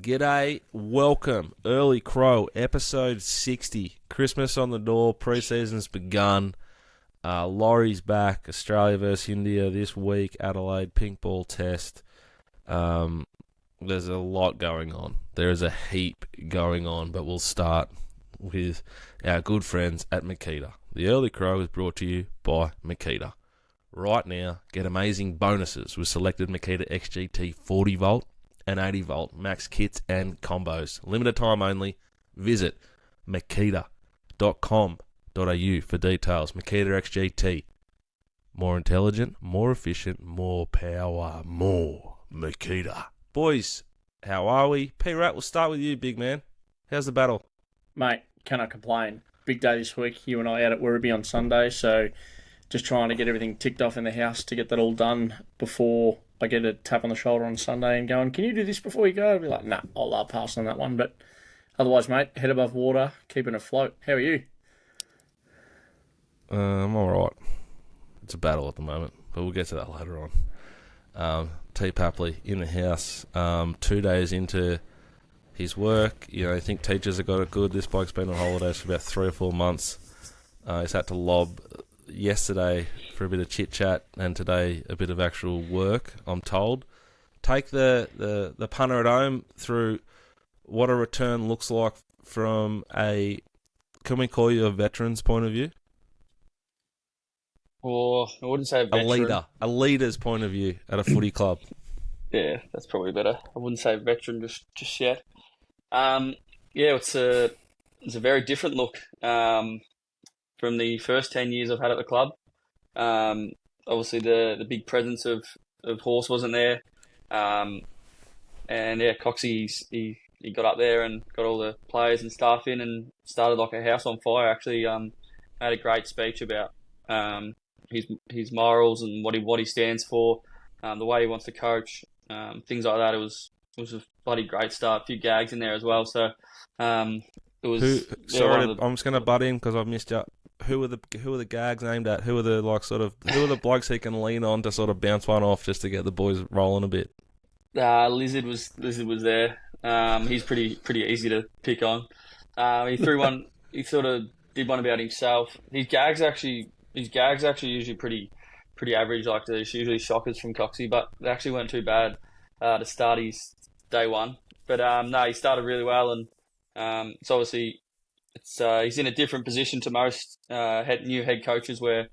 G'day, welcome, Early Crow, episode 60. Christmas on the door, pre-season's begun. Laurie's back, Australia versus India this week, Adelaide pink ball test. There's a lot going on. There is a heap going on, but we'll start with our good friends at Makita. The Early Crow is brought to you by Makita. Right now, get amazing bonuses with selected Makita XGT 40 volt and 80 volt max kits and combos. Limited time only. Visit makita.com.au for details. Makita XGT. More intelligent, more efficient, more power, more Makita. Boys, how are we? P-Rat, we'll start with you, big man. How's the battle? Mate, cannot complain. Big day this week. You and I out at Werribee on Sunday, so just trying to get everything ticked off in the house to get that all done before I get a tap on the shoulder on Sunday and going, can you do this before you go? I'll be like, nah, I'll pass on that one. But otherwise, mate, head above water, keeping afloat. How are you? I'm all right. It's a battle at the moment, but we'll get to that later on. T. Papley in the house, 2 days into his work. You know, I think teachers have got it good. This bloke's been on holidays for about 3 or 4 months. He's had to lob yesterday for a bit of chit-chat and today a bit of actual work, I'm told. Take the punter at home through what a return looks like from a, can we call you a veteran's point of view? Or I wouldn't say a veteran. A leader's point of view at a footy club. Yeah, that's probably better. I wouldn't say veteran just yet. It's a very different look from the first 10 years I've had at the club. Obviously the big presence of Horse wasn't there. Coxie, he got up there and got all the players and staff in and started like a house on fire. Actually, had a great speech about his morals and what he stands for, the way he wants to coach, things like that. It was a bloody great start. A few gags in there as well. So it was. I'm just going to butt in because I've missed you. Who are the gags aimed at? Who are the who are the blokes he can lean on to sort of bounce one off just to get the boys rolling a bit? Lizard was there. He's pretty easy to pick on. He threw one. He sort of did one about himself. His gags actually usually pretty average. Like there's usually shockers from Coxie, but they actually weren't too bad to start his day one. But he started really well, and it's obviously he's in a different position to most new head coaches, where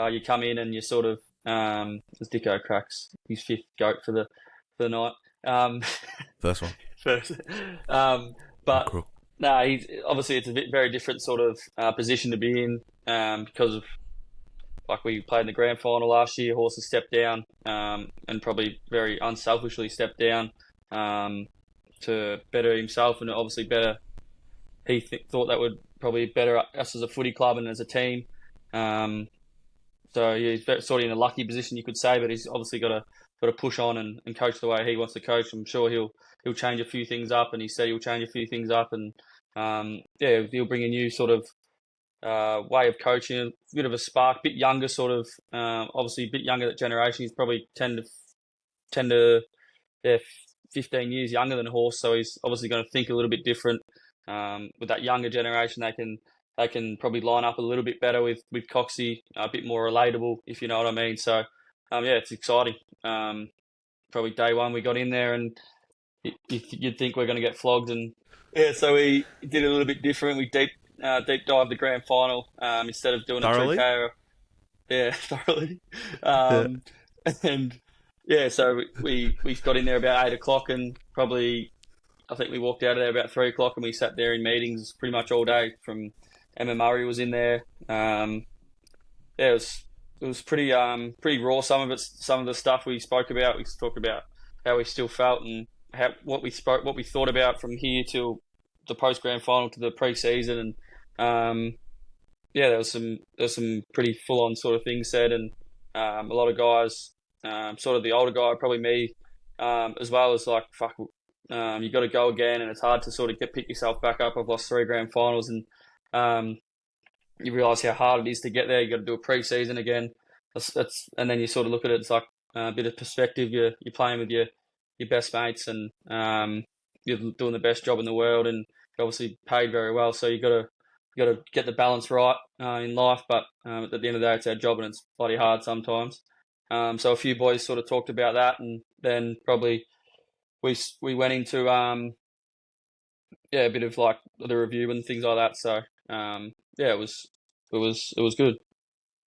you come in and you sort of as Dicko cracks his 5th goat for the night. First one. First. But he's obviously it's a very different sort of position to be in because of, like, we played in the grand final last year. Horse has stepped down and probably very unselfishly stepped down to better himself and obviously better. He thought that would probably better us as a footy club and as a team. He's sort of in a lucky position, you could say, but he's obviously got to push on and coach the way he wants to coach. I'm sure he'll change a few things up, and he said he'll change a few things up, and he'll bring a new sort of way of coaching, a bit of a spark, bit younger sort of, obviously a bit younger that generation. He's probably 10 to 15 years younger than Horse, so he's obviously going to think a little bit different. With that younger generation, they can probably line up a little bit better with Coxie, a bit more relatable, if you know what I mean. So, it's exciting. Probably day one we got in there, and you'd think we're going to get flogged, and so we did it a little bit different. We deep dive the grand final instead of doing thoroughly? a 2K. Thoroughly. So we got in there about 8 o'clock, and probably I think we walked out of there about 3 o'clock, and we sat there in meetings pretty much all day. From Emma Murray was in there. It was pretty raw. Some of the stuff we spoke about. We talked about how we still felt and what we thought about from here till the post grand final to the pre-season, and there was some pretty full on sort of things said, and a lot of guys, sort of the older guy, probably me, as well as like fuck. You got to go again, and it's hard to sort of pick yourself back up. I've lost 3 grand finals, and you realise how hard it is to get there. You got to do a pre-season again. And then you sort of look at it. It's like a bit of perspective. You're playing with your best mates, and you're doing the best job in the world, and obviously paid very well. So you got to get the balance right in life. But at the end of the day, it's our job, and it's bloody hard sometimes. So a few boys sort of talked about that, and then probably we went into a bit of like the review and things like that. So it was good.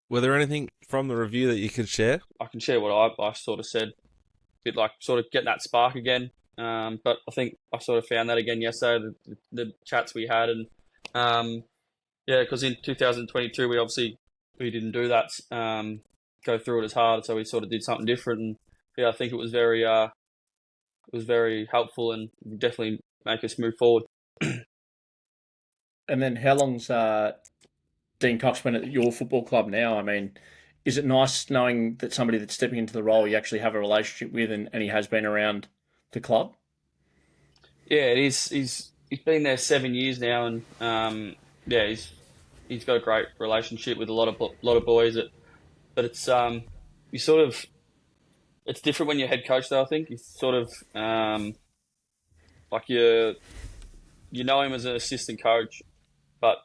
Were there anything from the review that you could share? I can share what I sort of said, a bit like sort of getting that spark again. But I think I sort of found that again yesterday, the chats we had, and because in 2022 we didn't do that, go through it as hard, so we sort of did something different, and I think it was very helpful and definitely make us move forward. And then how long's Dean Cox been at your football club now? I mean, is it nice knowing that somebody that's stepping into the role you actually have a relationship with, and he has been around the club? Yeah, it is. He's been there 7 years now, and he's got a great relationship with a lot of boys. But it's it's different when you're head coach though. I think it's sort of like you know him as an assistant coach, but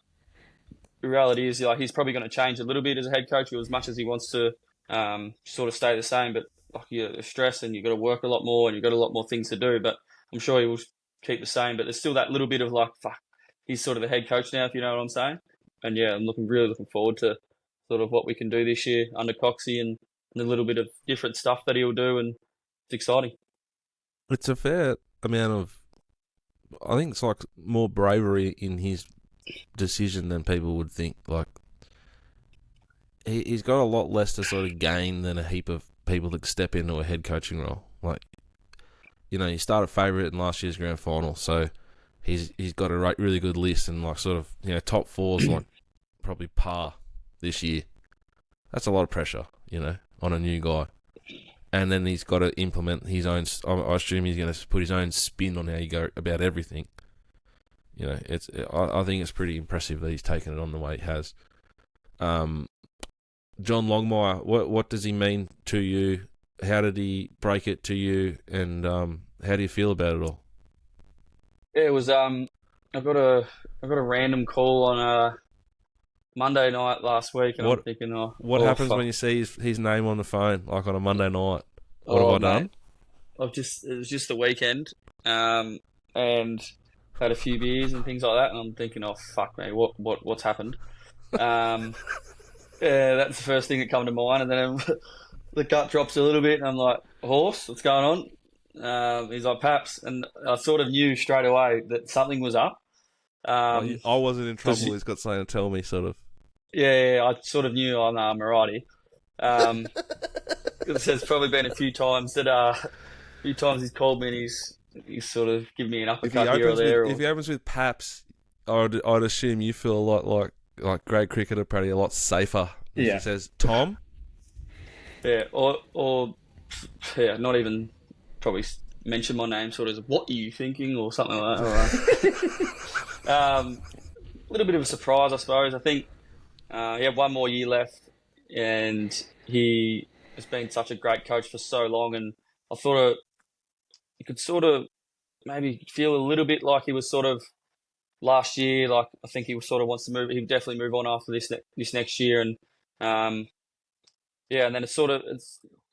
the reality is like he's probably going to change a little bit as a head coach, as much as he wants to sort of stay the same. But like you're stressed and you've got to work a lot more and you've got a lot more things to do. But I'm sure he will keep the same. But there's still that little bit of like, fuck, he's sort of the head coach now, if you know what I'm saying. And yeah, I'm really looking forward to sort of what we can do this year under Coxie and a little bit of different stuff that he'll do, and it's exciting. It's a fair amount of, I think it's like more bravery in his decision than people would think. Like, he's got a lot less to sort of gain than a heap of people that step into a head coaching role. Like, he started favourite in last year's grand final, so he's got a really good list, and like sort of top fours like probably par this year. That's a lot of pressure, on a new guy. And then he's got to implement his own. I assume he's going to put his own spin on how you go about everything. I think it's pretty impressive that he's taken it on the way he has. John Longmire, what does he mean to you? How did he break it to you? And how do you feel about it all? Yeah, it was. I got a random call on Monday night last week, and I'm thinking, what happens when you see his name on the phone, like on a Monday night? What have I done? It was just the weekend, and had a few beers and things like that, and I'm thinking, oh fuck me, what's happened? Yeah, that's the first thing that come to mind, and then the gut drops a little bit, and I'm like, Horse, what's going on? He's like, Paps, and I sort of knew straight away that something was up. I wasn't in trouble. He's got something to tell me, sort of. Yeah, I sort of knew I'm alrighty. There's probably been a few times he's called me and he's sort of given me an uppercut here or there. If he opens with Paps, I'd assume you feel a lot like great cricketer, probably a lot safer. Yeah. He says, Tom. Yeah, or not even probably mention my name, sort of, what are you thinking, or something like that. A little bit of a surprise, I suppose. I think he had one more year left, and he has been such a great coach for so long, and I thought you could sort of maybe feel a little bit like he was sort of last year. Like, I think he sort of wants to move. He'll definitely move on after this next year, and and then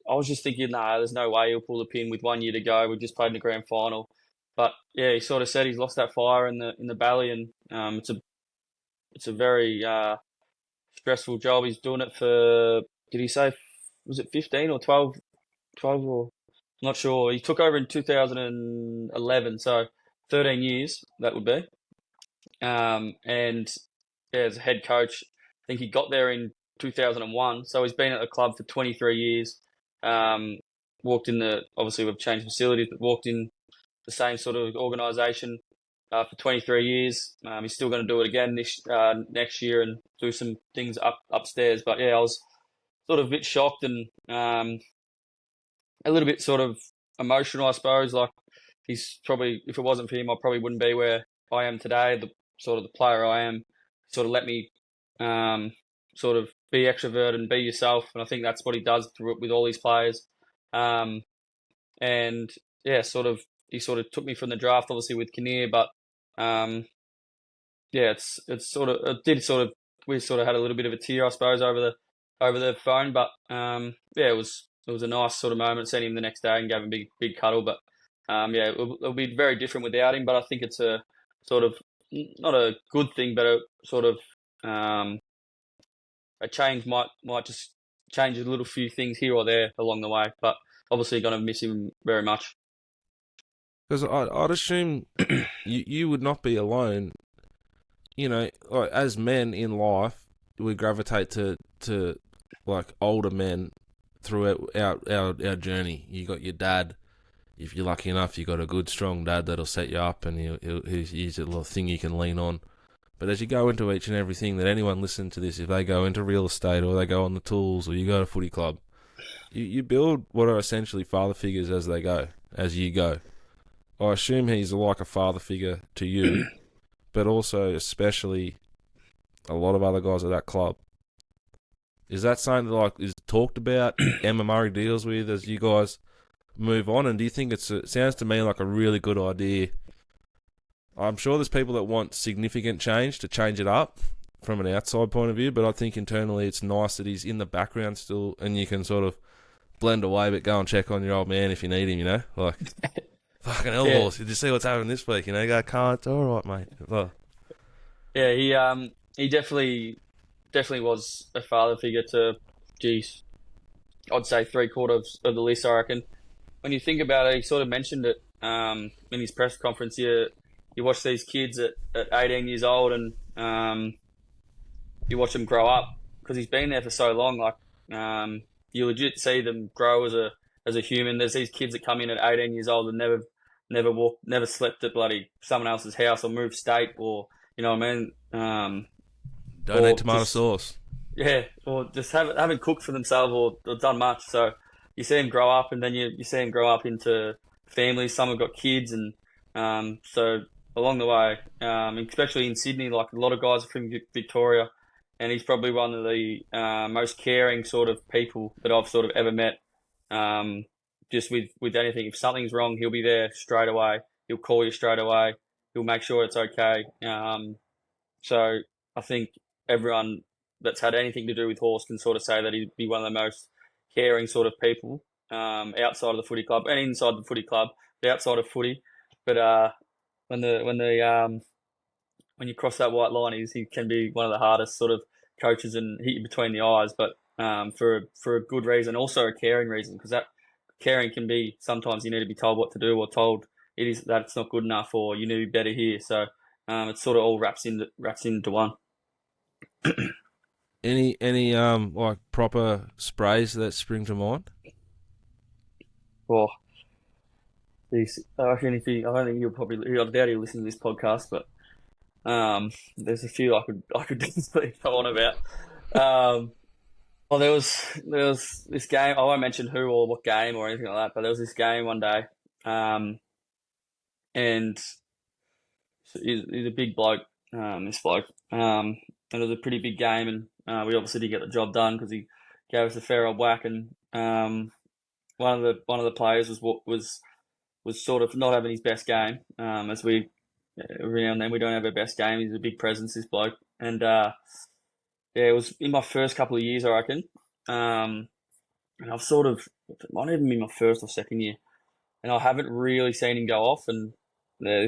I was just thinking, there's no way he'll pull the pin with 1 year to go. We just played in the grand final, but yeah, he sort of said he's lost that fire in the Bally, and it's a very stressful job. He's doing it for, did he say, was it 15 or 12 or, I'm not sure. He took over in 2011, so 13 years that would be. And yeah, as a head coach, I think he got there in 2001, so he's been at the club for 23 years. Walked in obviously we've changed facilities, but walked in the same sort of organisation for 23 years. He's still going to do it again next year and do some things upstairs. But yeah, I was sort of a bit shocked and a little bit sort of emotional, I suppose. Like, he's probably, if it wasn't for him, I probably wouldn't be where I am today. The player I am, sort of let me sort of be extrovert and be yourself, and I think that's what he does with all his players. And yeah, sort of he sort of took me from the draft, obviously with Kinnear, but yeah, we sort of had a little bit of a tear, I suppose, over the phone, but yeah, it was a nice sort of moment. Seen him the next day and gave him a big cuddle, but yeah, it'll be very different without him. But I think it's a sort of not a good thing, but a sort of a change might just change a little few things here or there along the way. But obviously, going to miss him very much. Because I'd assume you would not be alone. You know, like, as men in life, we gravitate to like older men throughout our journey. You got your dad. If you're lucky enough, you got a good, strong dad that'll set you up, and he's a little thing you can lean on. But as you go into each and everything, that anyone listening to this, if they go into real estate or they go on the tools or you go to footy club, you build what are essentially father figures as you go. I assume he's like a father figure to you, but also especially a lot of other guys at that club. Is that something that is talked about, Emma Murray deals with as you guys move on? And do you think it sounds to me like a really good idea? I'm sure there's people that want significant change to change it up from an outside point of view, but I think internally it's nice that he's in the background still and you can sort of blend away but go and check on your old man if you need him, you know? Like, fucking hell, Horse, did you see what's happening this week? You know, you go, can't, it's all right, mate. Well, yeah, he definitely was a father figure to, geez, I'd say 3/4 of the list, I reckon. When you think about it, he sort of mentioned it in his press conference. You watch these kids at 18 years old and you watch them grow up because he's been there for so long. Like, you legit see them grow as a human. There's these kids that come in at 18 years old and never slept at bloody someone else's house or moved state, or, you know what I mean? Don't eat tomato sauce. Yeah, or just haven't cooked for themselves or done much. So you see them grow up, and then you see them grow up into families. Some have got kids, and so along the way, especially in Sydney, like a lot of guys are from Victoria, and he's probably one of the most caring sort of people that I've sort of ever met. Just with anything, if something's wrong, he'll be there straight away. He'll call you straight away. He'll make sure it's okay. So I think everyone that's had anything to do with Horse can sort of say that he'd be one of the most caring sort of people outside of the footy club and inside the footy club, but outside of footy. But when you cross that white line, he can be one of the hardest sort of coaches and hit you between the eyes. But for a good reason, also a caring reason, because that caring can be sometimes you need to be told what to do or told that it's not good enough or you need to be better here. So it sort of all wraps into one. Any like proper sprays that spring to mind? Well, I reckon I don't think I doubt he'll listen to this podcast, but there's a few I could definitely go on about. Well, there was this game. I won't mention who or what game or anything like that, but there was this game one day, and he's a big bloke. This bloke, and it was a pretty big game, and we obviously did get the job done because he gave us a fair old whack. And one of the players was sort of not having his best game. As we every now and then we don't have our best game. He's a big presence, this bloke, and yeah, it was in my first couple of years, I reckon. And I've sort of, it might even be my first or second year, and I haven't really seen him go off. And yeah,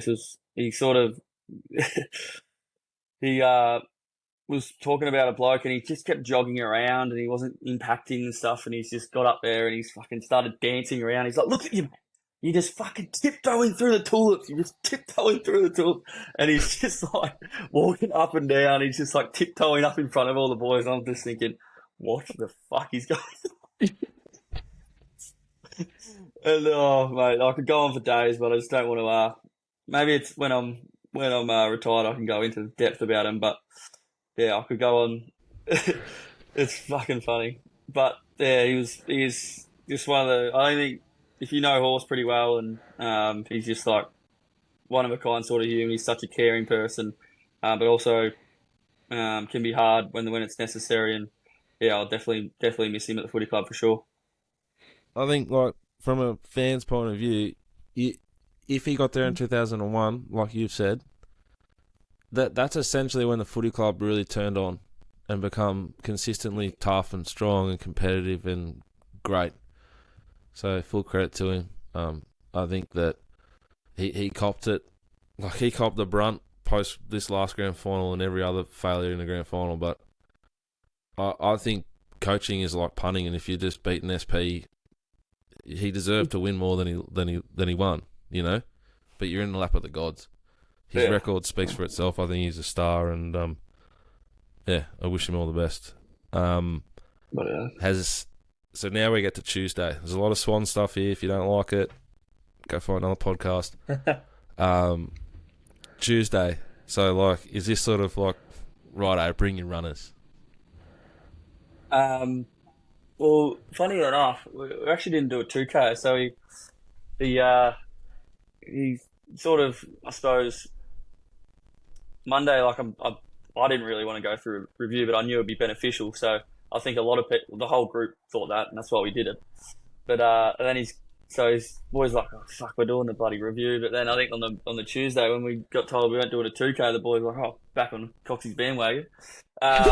he sort of, he was talking about a bloke, and he just kept jogging around, and he wasn't impacting and stuff. And he's just got up there, and he's fucking started dancing around. He's like, "Look at you, man. You're just fucking tiptoeing through the tulips. You're just tiptoeing through the tulips." And he's just like walking up and down. He's just like tiptoeing up in front of all the boys. And I'm just thinking, what the fuck is going on? And oh, mate, I could go on for days, but I just don't want to. Maybe it's when I'm retired, I can go into depth about him. But yeah, I could go on. It's fucking funny. But yeah, he's just one of the. I don't think. If you know Horse pretty well, and he's just like one of a kind sort of human. He's such a caring person, but also can be hard when it's necessary. And yeah, I'll definitely miss him at the footy club for sure. I think, like, from a fan's point of view, if he got there in 2001, like you've said, that's essentially when the footy club really turned on and become consistently tough and strong and competitive and great. So full credit to him. I think that he copped it. Like, he copped the brunt post this last grand final and every other failure in the grand final. But I think coaching is like punting, and if you're just beating SP, he deserved to win more than he won, you know. But you're in the lap of the gods. His record speaks for itself. I think he's a star, and I wish him all the best. So now we get to Tuesday. There's a lot of Swan stuff here. If you don't like it, go find another podcast. Tuesday. So, like, is this sort of like, righto, bring your runners? Well, funny enough, we actually didn't do a 2K, so he sort of, I suppose, Monday, like, I didn't really want to go through a review, but I knew it'd be beneficial, so I think a lot of people, the whole group thought that, and that's why we did it. But and then his boys like, oh fuck, we're doing the bloody review. But then I think on the Tuesday when we got told we weren't doing a 2K, the boys were like, oh, back on Coxie's bandwagon. No,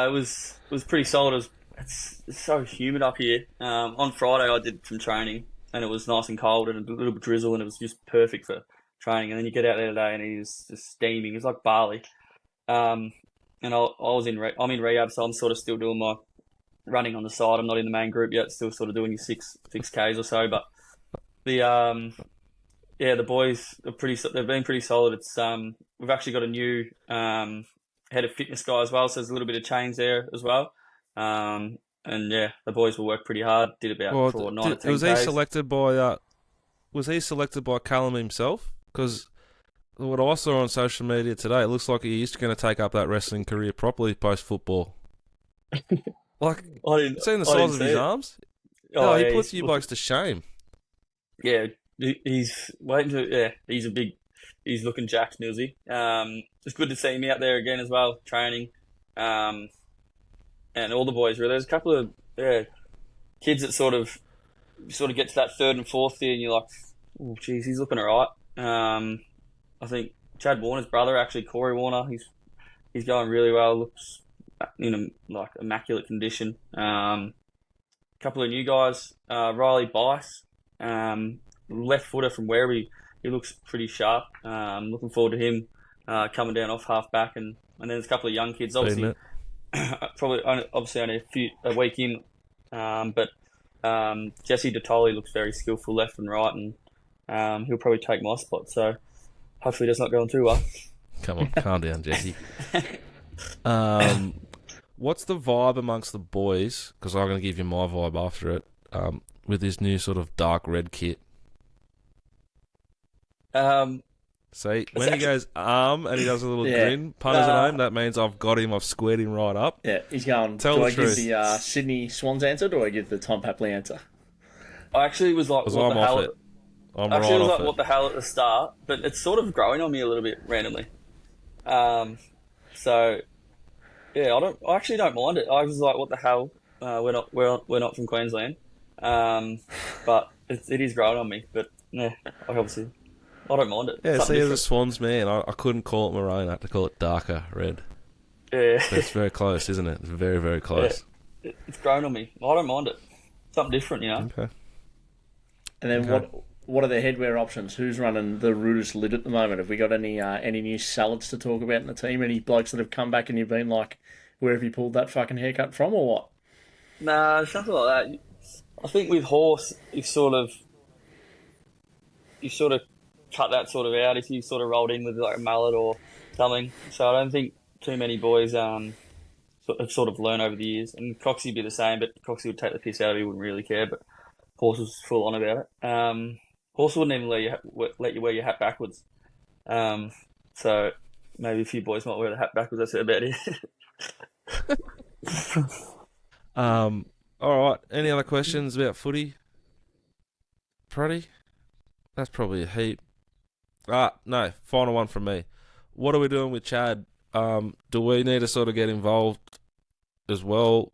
it was pretty solid. It's so humid up here. On Friday I did some training and it was nice and cold and a little bit drizzle and it was just perfect for training. And then you get out there today and it's just steaming. It's like Bali. And I'm in rehab, so I'm sort of still doing my running on the side. I'm not in the main group yet. Still sort of doing your 6Ks or so. But the boys are they've been pretty solid. It's we've actually got a new head of fitness guy as well, so there's a little bit of change there as well. And yeah, the boys will work pretty hard. Did about 9 or 10 Was he selected by? Was he selected by Callum himself? Because what I saw on social media today, it looks like he's going to take up that wrestling career properly post football. Like, seen the size of his arms? Oh, he puts you blokes to shame. Yeah, he's waiting to. Yeah, he's looking jacked, Nilsy. It's good to see him out there again as well, training. And all the boys really. There's a couple of kids that sort of get to that 3rd and 4th year, and you're like, oh, geez, he's looking alright. I think Chad Warner's brother, actually Corey Warner, he's going really well. Looks in like immaculate condition. Couple of new guys, Riley Bice, left footer from Werribee. He looks pretty sharp. Looking forward to him coming down off half back, and then there's a couple of young kids. Obviously, only a week in, but Jesse Detoli looks very skillful left and right, and he'll probably take my spot. So hopefully that's not going too well. Come on, calm down, Jesse. What's the vibe amongst the boys? Because I'm going to give you my vibe after it. With this new sort of dark red kit. See, when he goes and he does a little grin, punters at home, that means I've got him, I've squared him right up. Yeah, he's going, do I give the Sydney Swans answer, or do I give the Tom Papley answer? I actually was like, what the hell? What the hell at the start, but it's sort of growing on me a little bit randomly. So yeah, I actually don't mind it. I was like, what the hell? We're not from Queensland. But it is growing on me. But yeah, I don't mind it. Yeah, see, as a Swans man, I couldn't call it maroon. I had to call it darker red. Yeah, but it's very close, isn't it? It's very, very close. Yeah, it's growing on me. I don't mind it. Something different, you know. Okay. And then what are the headwear options? Who's running the rudest lid at the moment? Have we got any new salads to talk about in the team? Any blokes that have come back and you've been like, where have you pulled that fucking haircut from, or what? Nah, something like that. I think with Horse, you sort of cut that sort of out if you sort of rolled in with like a mullet or something. So I don't think too many boys have sort of learned over the years. And Coxie would be the same, but Coxie would take the piss out of it. He wouldn't really care. But Horse was full on about it. Horse wouldn't even let you wear your hat backwards. So maybe a few boys might wear the hat backwards. That's about it. All right. Any other questions about footy? Proddy? That's probably a heap. No. Final one from me. What are we doing with Chad? Do we need to sort of get involved as well?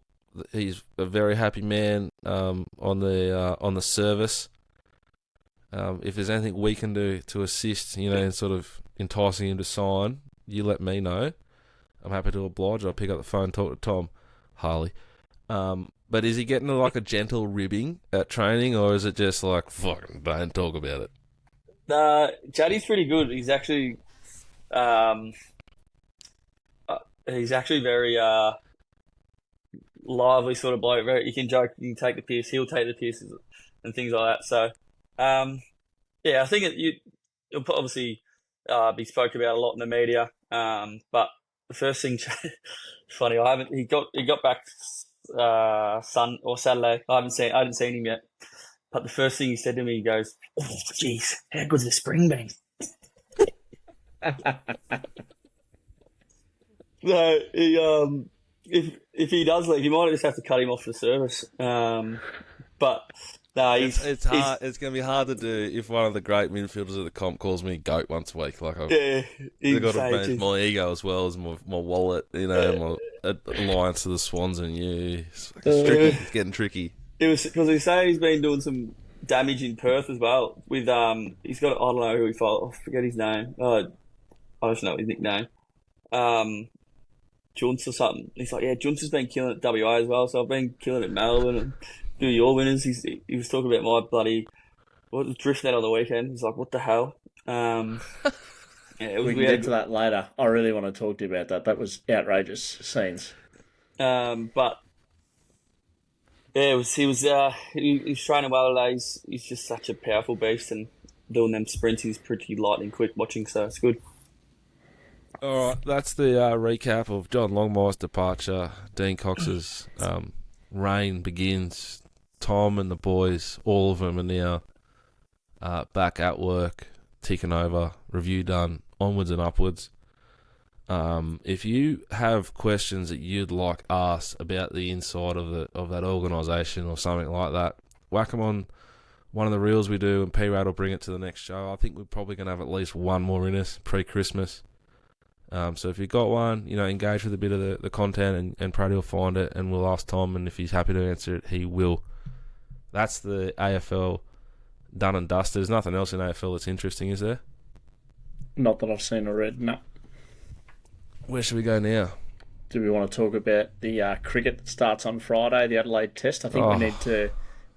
he's a very happy man on the service. If there's anything we can do to assist, in sort of enticing him to sign, you let me know. I'm happy to oblige. I'll pick up the phone and talk to Tom Harley. But is he getting like a gentle ribbing at training, or is it just like, fucking don't talk about it? Jaddy's pretty good. He's actually very lively sort of bloke. You can joke, you can take the piss, he'll take the piss and things like that. So, I think it'll obviously be spoken about a lot in the media. But the first thing, funny, he got back Saturday. I hadn't seen him yet. But the first thing he said to me, he goes, "Oh, jeez, how good's the spring been?" So if he does leave, you might just have to cut him off the service. But no, it's hard. It's going to be hard to do if one of the great midfielders at the comp calls me goat once a week. Like I've got to manage my ego as well as my wallet. My alliance to the Swans and you. It's tricky. It's getting tricky. It was because he said he's been doing some damage in Perth as well. With he's got, I don't know who he followed. I forget his name. I just know his nickname. Junts or something. He's like, yeah, Junts has been killing at WA as well. So I've been killing at Melbourne and doing your winners. He was talking about my bloody drift net on the weekend. He's like, what the hell? We can get to that later. I really want to talk to you about that. That was outrageous scenes. But yeah, he was training well today. He's just such a powerful beast, and doing them sprints, he's pretty lightning quick watching, so it's good. All right, that's the recap of John Longmire's departure. Dean Cox's reign begins. Tom and the boys, all of them are now back at work, ticking over, review done, onwards and upwards. If you have questions that you'd like asked about the inside of that organisation or something like that, whack them on one of the reels we do, and P-Rad will bring it to the next show. I think we're probably going to have at least one more in us pre-Christmas. So if you've got one, engage with a bit of the content, and Praddy will find it, and we'll ask Tom, and if he's happy to answer it, he will. That's the AFL done and dusted. There's nothing else in AFL that's interesting, is there? Not that I've seen or read, no. Where should we go now? Do we want to talk about the cricket that starts on Friday, the Adelaide Test? I think we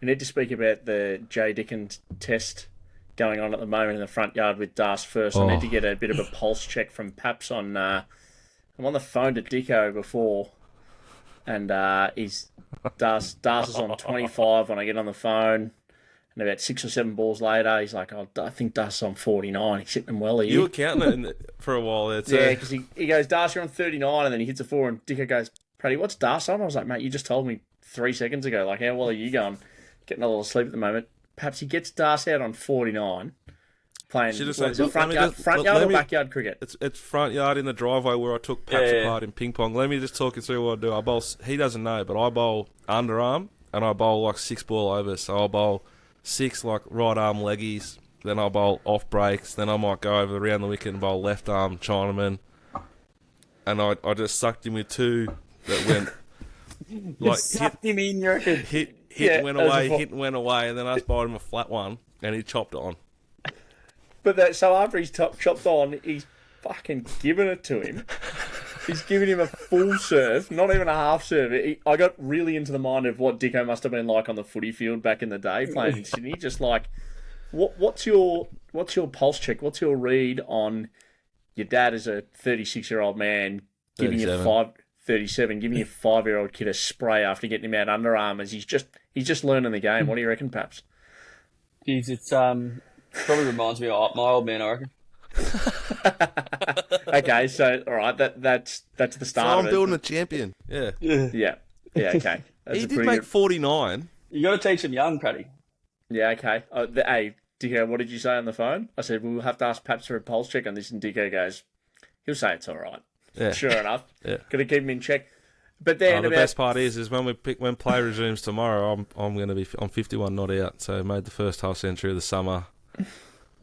need to speak about the J. Dickens Test going on at the moment in the front yard with Das first. I need to get a bit of a pulse check from Paps on. I'm on the phone to Dicko before, and Das is on 25 when I get on the phone. And about 6 or 7 balls later, he's like, I think Das is on 49. He's hitting them well here. You were counting it for a while there too. Yeah, because he goes, Das, you're on 39, and then he hits a 4, and Dicko goes, Praddy, what's Das on? I was like, mate, you just told me 3 seconds ago. Like, how well are you going? Getting a little sleep at the moment. Perhaps he gets Das out on 49, playing front yard or backyard cricket? It's front yard in the driveway where I took Paps apart in ping pong. Let me just talk you through what I do. I bowl. He doesn't know, but I bowl underarm, and I bowl like 6 ball overs. So I bowl 6 like right arm leggies, then I bowl off breaks, then I might go over around the wicket and bowl left arm Chinaman, and I just sucked him with 2 that went like sucked him in, you reckon? Hit went away, and then I just bowled him a flat one, and he chopped it on. But so after he's chopped on, he's fucking given it to him. He's giving him a full serve, not even a half serve. I got really into the mind of what Dicko must have been like on the footy field back in the day playing in Sydney. Just like, what's your pulse check? What's your read on your dad as a 36-year-old man giving you 37, giving your 5-year-old kid a spray after getting him out underarm as he's just learning the game? What do you reckon, Paps? Jeez, it's probably reminds me of my old man, I reckon. Okay, so all right, that's the start. So I'm building a champion. Yeah. Okay. He did make 49. You got to teach him young, Paddy. Yeah. Okay. Hey, Dicko, what did you say on the phone? I said we'll have to ask Paps for a pulse check on this, and Dicko goes, he'll say it's all right. Yeah. Sure enough. Yeah. Got to keep him in check. But then the best part is when play resumes tomorrow, I'm going to be on 51 not out. So made the first half century of the summer.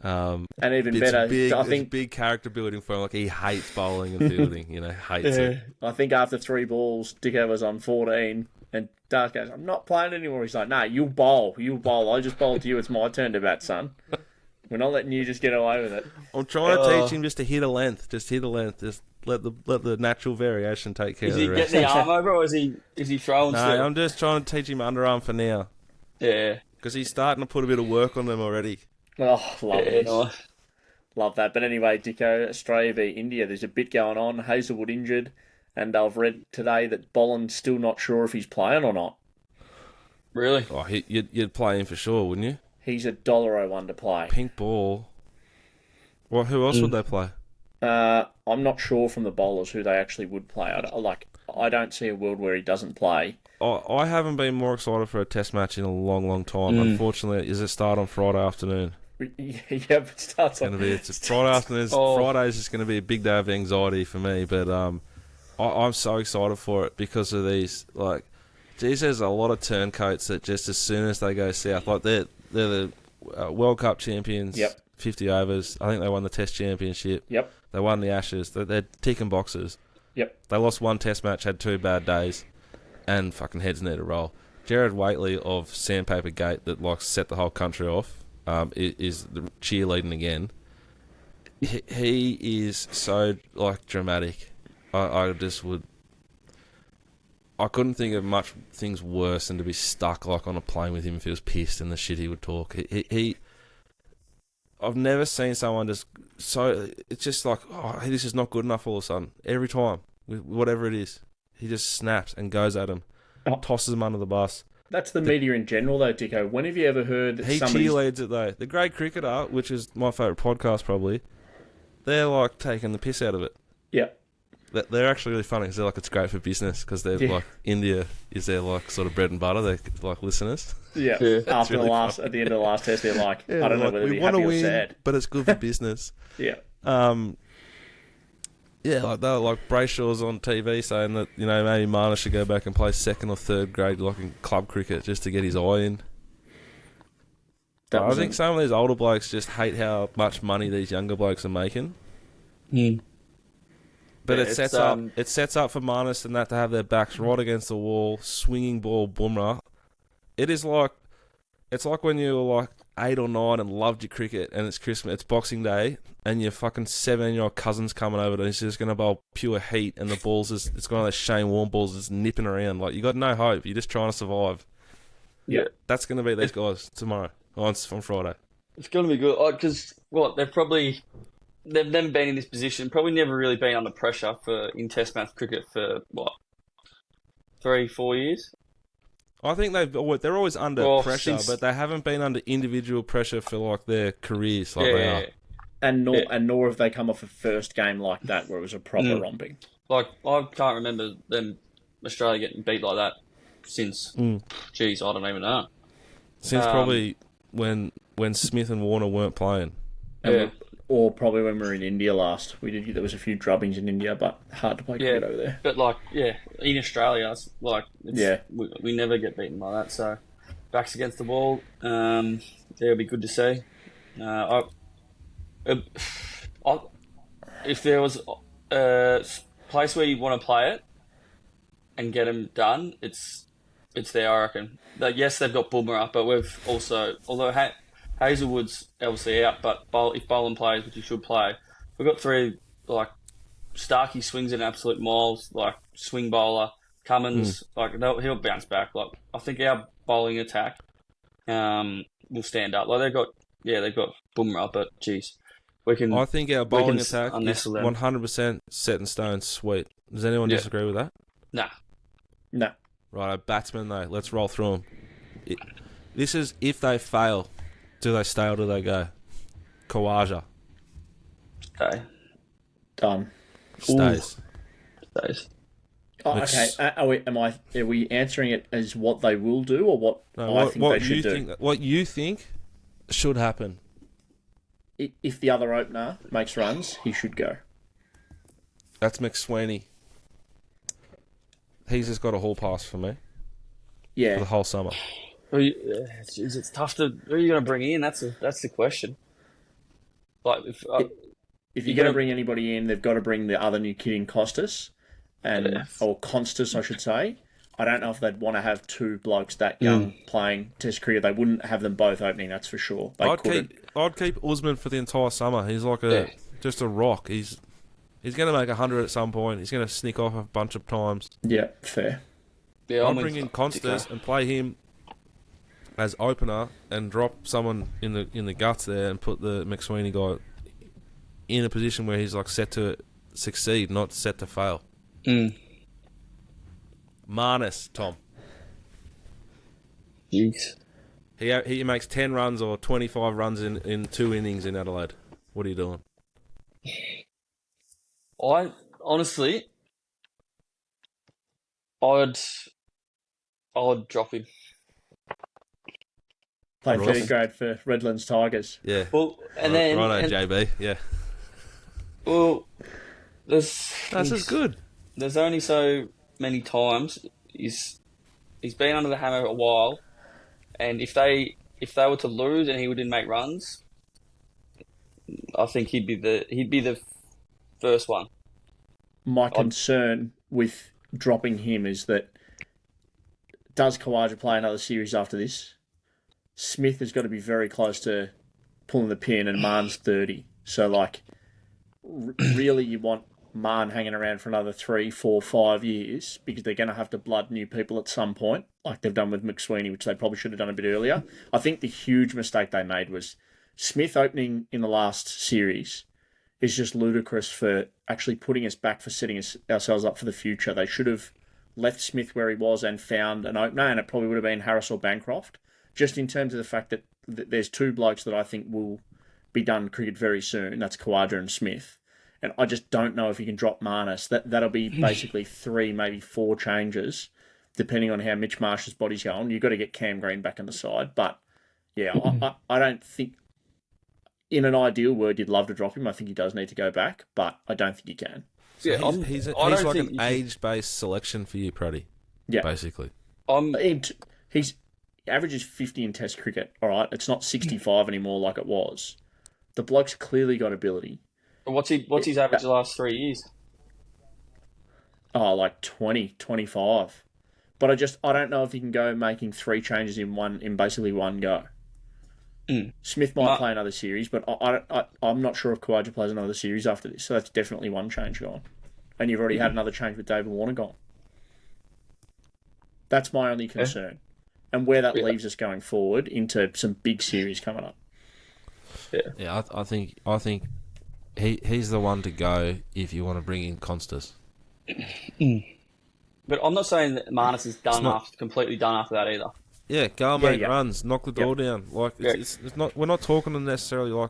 And even better, I think big character building for him. Like he hates bowling and fielding, hates it. I think after 3 balls, Dicko was on 14, And Dart goes, I'm not playing anymore. He's like, no, you'll bowl. I just bowled to you. It's my turn to bat, son. We're not letting you just get away with it. I'm trying to teach him just to hit a length. Just hit a length. Just let the natural variation take care of the rest. Is he getting the arm over, or is he throwing No, still? I'm just trying to teach him underarm for now. Yeah. Because he's starting to put a bit of work on them already. Oh, love it. Nice. Love that. But anyway, Dicko, Australia v India, there's a bit going on. Hazelwood injured, and I've read today that Boland's still not sure if he's playing or not. Really? Oh, you'd play him for sure, wouldn't you? He's $1.01 to play. Pink ball. Well, who else would they play? I'm not sure from the bowlers who they actually would play. I don't see a world where he doesn't play. I haven't been more excited for a test match in a long, long time. Unfortunately, is it start on Friday afternoon? Yep, it starts on... It's Friday afternoon. Friday's just going to be a big day of anxiety for me, but I'm so excited for it because of these, like, geez, there's a lot of turncoats that just as soon as they go south, like they're the World Cup champions, 50 overs. I think they won the Test Championship. Yep. They won the Ashes. They're ticking boxes. Yep. They lost one Test match, had 2 bad days, and fucking heads need to roll. Jared Waitley of Sandpaper Gate that like set the whole country off is the cheerleading again. He is so like dramatic. I just would. I couldn't think of much things worse than to be stuck like on a plane with him if he was pissed and the shit he would talk. I've never seen someone just so. It's just like, oh, this is not good enough all of a sudden. Every time, whatever it is, he just snaps and goes at him, tosses him under the bus. That's the media in general, though, Dicko. When have you ever heard that he cheerleads it though? The Great Cricketer, which is my favourite podcast, probably, they're like taking the piss out of it. Yeah. They're actually really funny because they're like, it's great for business because they're like, India is their like sort of bread and butter. They're like listeners. Yeah. After really at the end of the last test, they're like, I don't know whether to be happy or sad. But it's good for business. Yeah. Yeah, like they were like Brayshaw's on TV saying that, you know, maybe Marner should go back and play 2nd or 3rd grade like in club cricket just to get his eye in. I think some of these older blokes just hate how much money these younger blokes are making. But it sets up for Marnus and that to have their backs right against the wall, swinging ball, Bumrah. It's like when you were like 8 or 9 and loved your cricket and it's Christmas, it's Boxing Day, and your fucking 17-year-old cousin's coming over and he's just going to bowl pure heat and the balls it's one of those Shane Warne balls just nipping around. Like, you got no hope. You're just trying to survive. Yeah. That's going to be these guys tomorrow, on Friday. It's going to be good because they've never been in this position. Probably never really been under pressure in Test match cricket for 3-4 years. I think they're always under pressure, but they haven't been under individual pressure for like their careers like they are. And nor have they come off a first game like that where it was a proper romping. Like, I can't remember Australia getting beat like that since. Geez, I don't even know. Since probably when Smith and Warner weren't playing. Or probably when we were in India last. There was a few drubbings in India, but hard to play cricket over there. But in Australia, we never get beaten like that. So backs against the wall, it'll be good to see. If there was a place where you want to play it and get them done, it's there, I reckon. Yes, they've got Bumrah, but we've also, although Hazelwood's obviously out, but if Boland plays, which he should play, we've got 3, like, Starkey swings an absolute miles, like, swing bowler, Cummins, he'll bounce back. Like, I think our bowling attack will stand up. Like, they've got Bumrah, but, geez, we can... I think our bowling attack is 100% set in stone sweet. Does anyone disagree with that? Nah. No. Right, batsmen, though, let's roll through them. This is if they fail. Do they stay or do they go? Khawaja. Stay. Done. Stays. Stays. Oh, okay. Are we answering it as what they will do or what I think they should do? What you think should happen? If the other opener makes runs, he should go. That's McSweeney. He's just got a hall pass for me. Yeah. For the whole summer. It's tough to. Who are you going to bring in? That's the question. Like, if you're going to bring anybody in, they've got to bring the other new kid in, Costas, or Constas, I should say. I don't know if they'd want to have two blokes that young playing Test cricket. They wouldn't have them both opening, that's for sure. I'd keep Usman for the entire summer. He's like just a rock. He's going to make 100 at some point. He's going to sneak off a bunch of times. Yeah, fair. Yeah, I'd bring in Constas and play him as opener and drop someone in the guts there and put the McSweeney guy in a position where he's like set to succeed, not set to fail. Marnus, Tom. Jeez. He makes 10 runs or 25 runs in 2 innings in Adelaide. What are you doing? I honestly, I'd drop him. Played 30 grade for Redlands Tigers. Yeah. Well, and then JB. Yeah. Well, This is good. There's only so many times he's been under the hammer a while, and if they were to lose and he didn't make runs, I think he'd be the first one. My concern with dropping him is that does Khawaja play another series after this? Smith has got to be very close to pulling the pin, and Marn's 30. So, like, really you want Marn hanging around for another 3, 4, 5 years because they're going to have to blood new people at some point, like they've done with McSweeney, which they probably should have done a bit earlier. I think the huge mistake they made was Smith opening in the last series is just ludicrous for actually putting us back for setting ourselves up for the future. They should have left Smith where he was and found an opener, and it probably would have been Harris or Bancroft, just in terms of the fact that there's 2 blokes that I think will be done cricket very soon. That's Khawaja and Smith. And I just don't know if you can drop Marnus. That'll be basically 3, maybe 4 changes, depending on how Mitch Marsh's body's going. You've got to get Cam Green back on the side. But, yeah, I don't think... In an ideal world, you'd love to drop him. I think he does need to go back, but I don't think you can. So yeah, he's like an age-based selection for you, Proddy. Yeah. Basically. He's averages 50 in Test cricket, all right? It's not 65 anymore like it was. The bloke's clearly got ability. What's his average the last 3 years? Oh, like 20, 25. But I don't know if he can go making 3 changes in basically one go. Smith might play another series, but I'm not sure if Khawaja plays another series after this. So that's definitely one change gone. And you've already had another change with David Warner gone. That's my only concern. And where that leaves us going forward into some big series coming up. Yeah, I think he's the one to go if you want to bring in Constas. But I'm not saying that Marnus is completely done after that either. Yeah, go and make runs, knock the door down. Like it's not. We're not talking necessarily like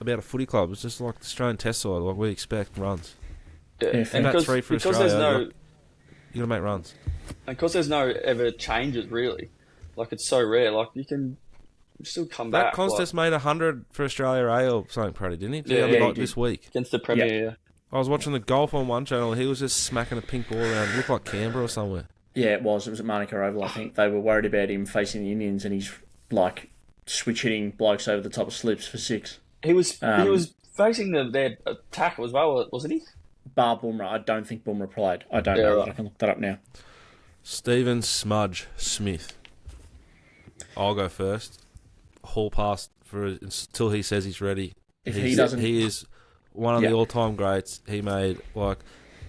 about a footy club. It's just like the Australian Test side. Like we expect runs. Yeah, and that's 3 for Australia. You got to make runs. And because there's no ever changes really, like it's so rare. Like you can still come back. That Constas made 100 for Australia A or something, Proddy, didn't he? Yeah, this week against the Premier. Yeah. I was watching the golf on one channel. He was just smacking a pink ball around. It looked like Canberra or somewhere. Yeah, it was. It was at Makita Oval, I think. They were worried about him facing the Indians, and he's like switch hitting blokes over the top of slips for 6. He was facing their attack as well, wasn't he? Bar Bumrah. I don't think Bumrah played. I don't know. Right. I can look that up now. Stephen Smudge Smith. I'll go first. Hall pass until he says he's ready. If he doesn't, he is one of the all-time greats. He made like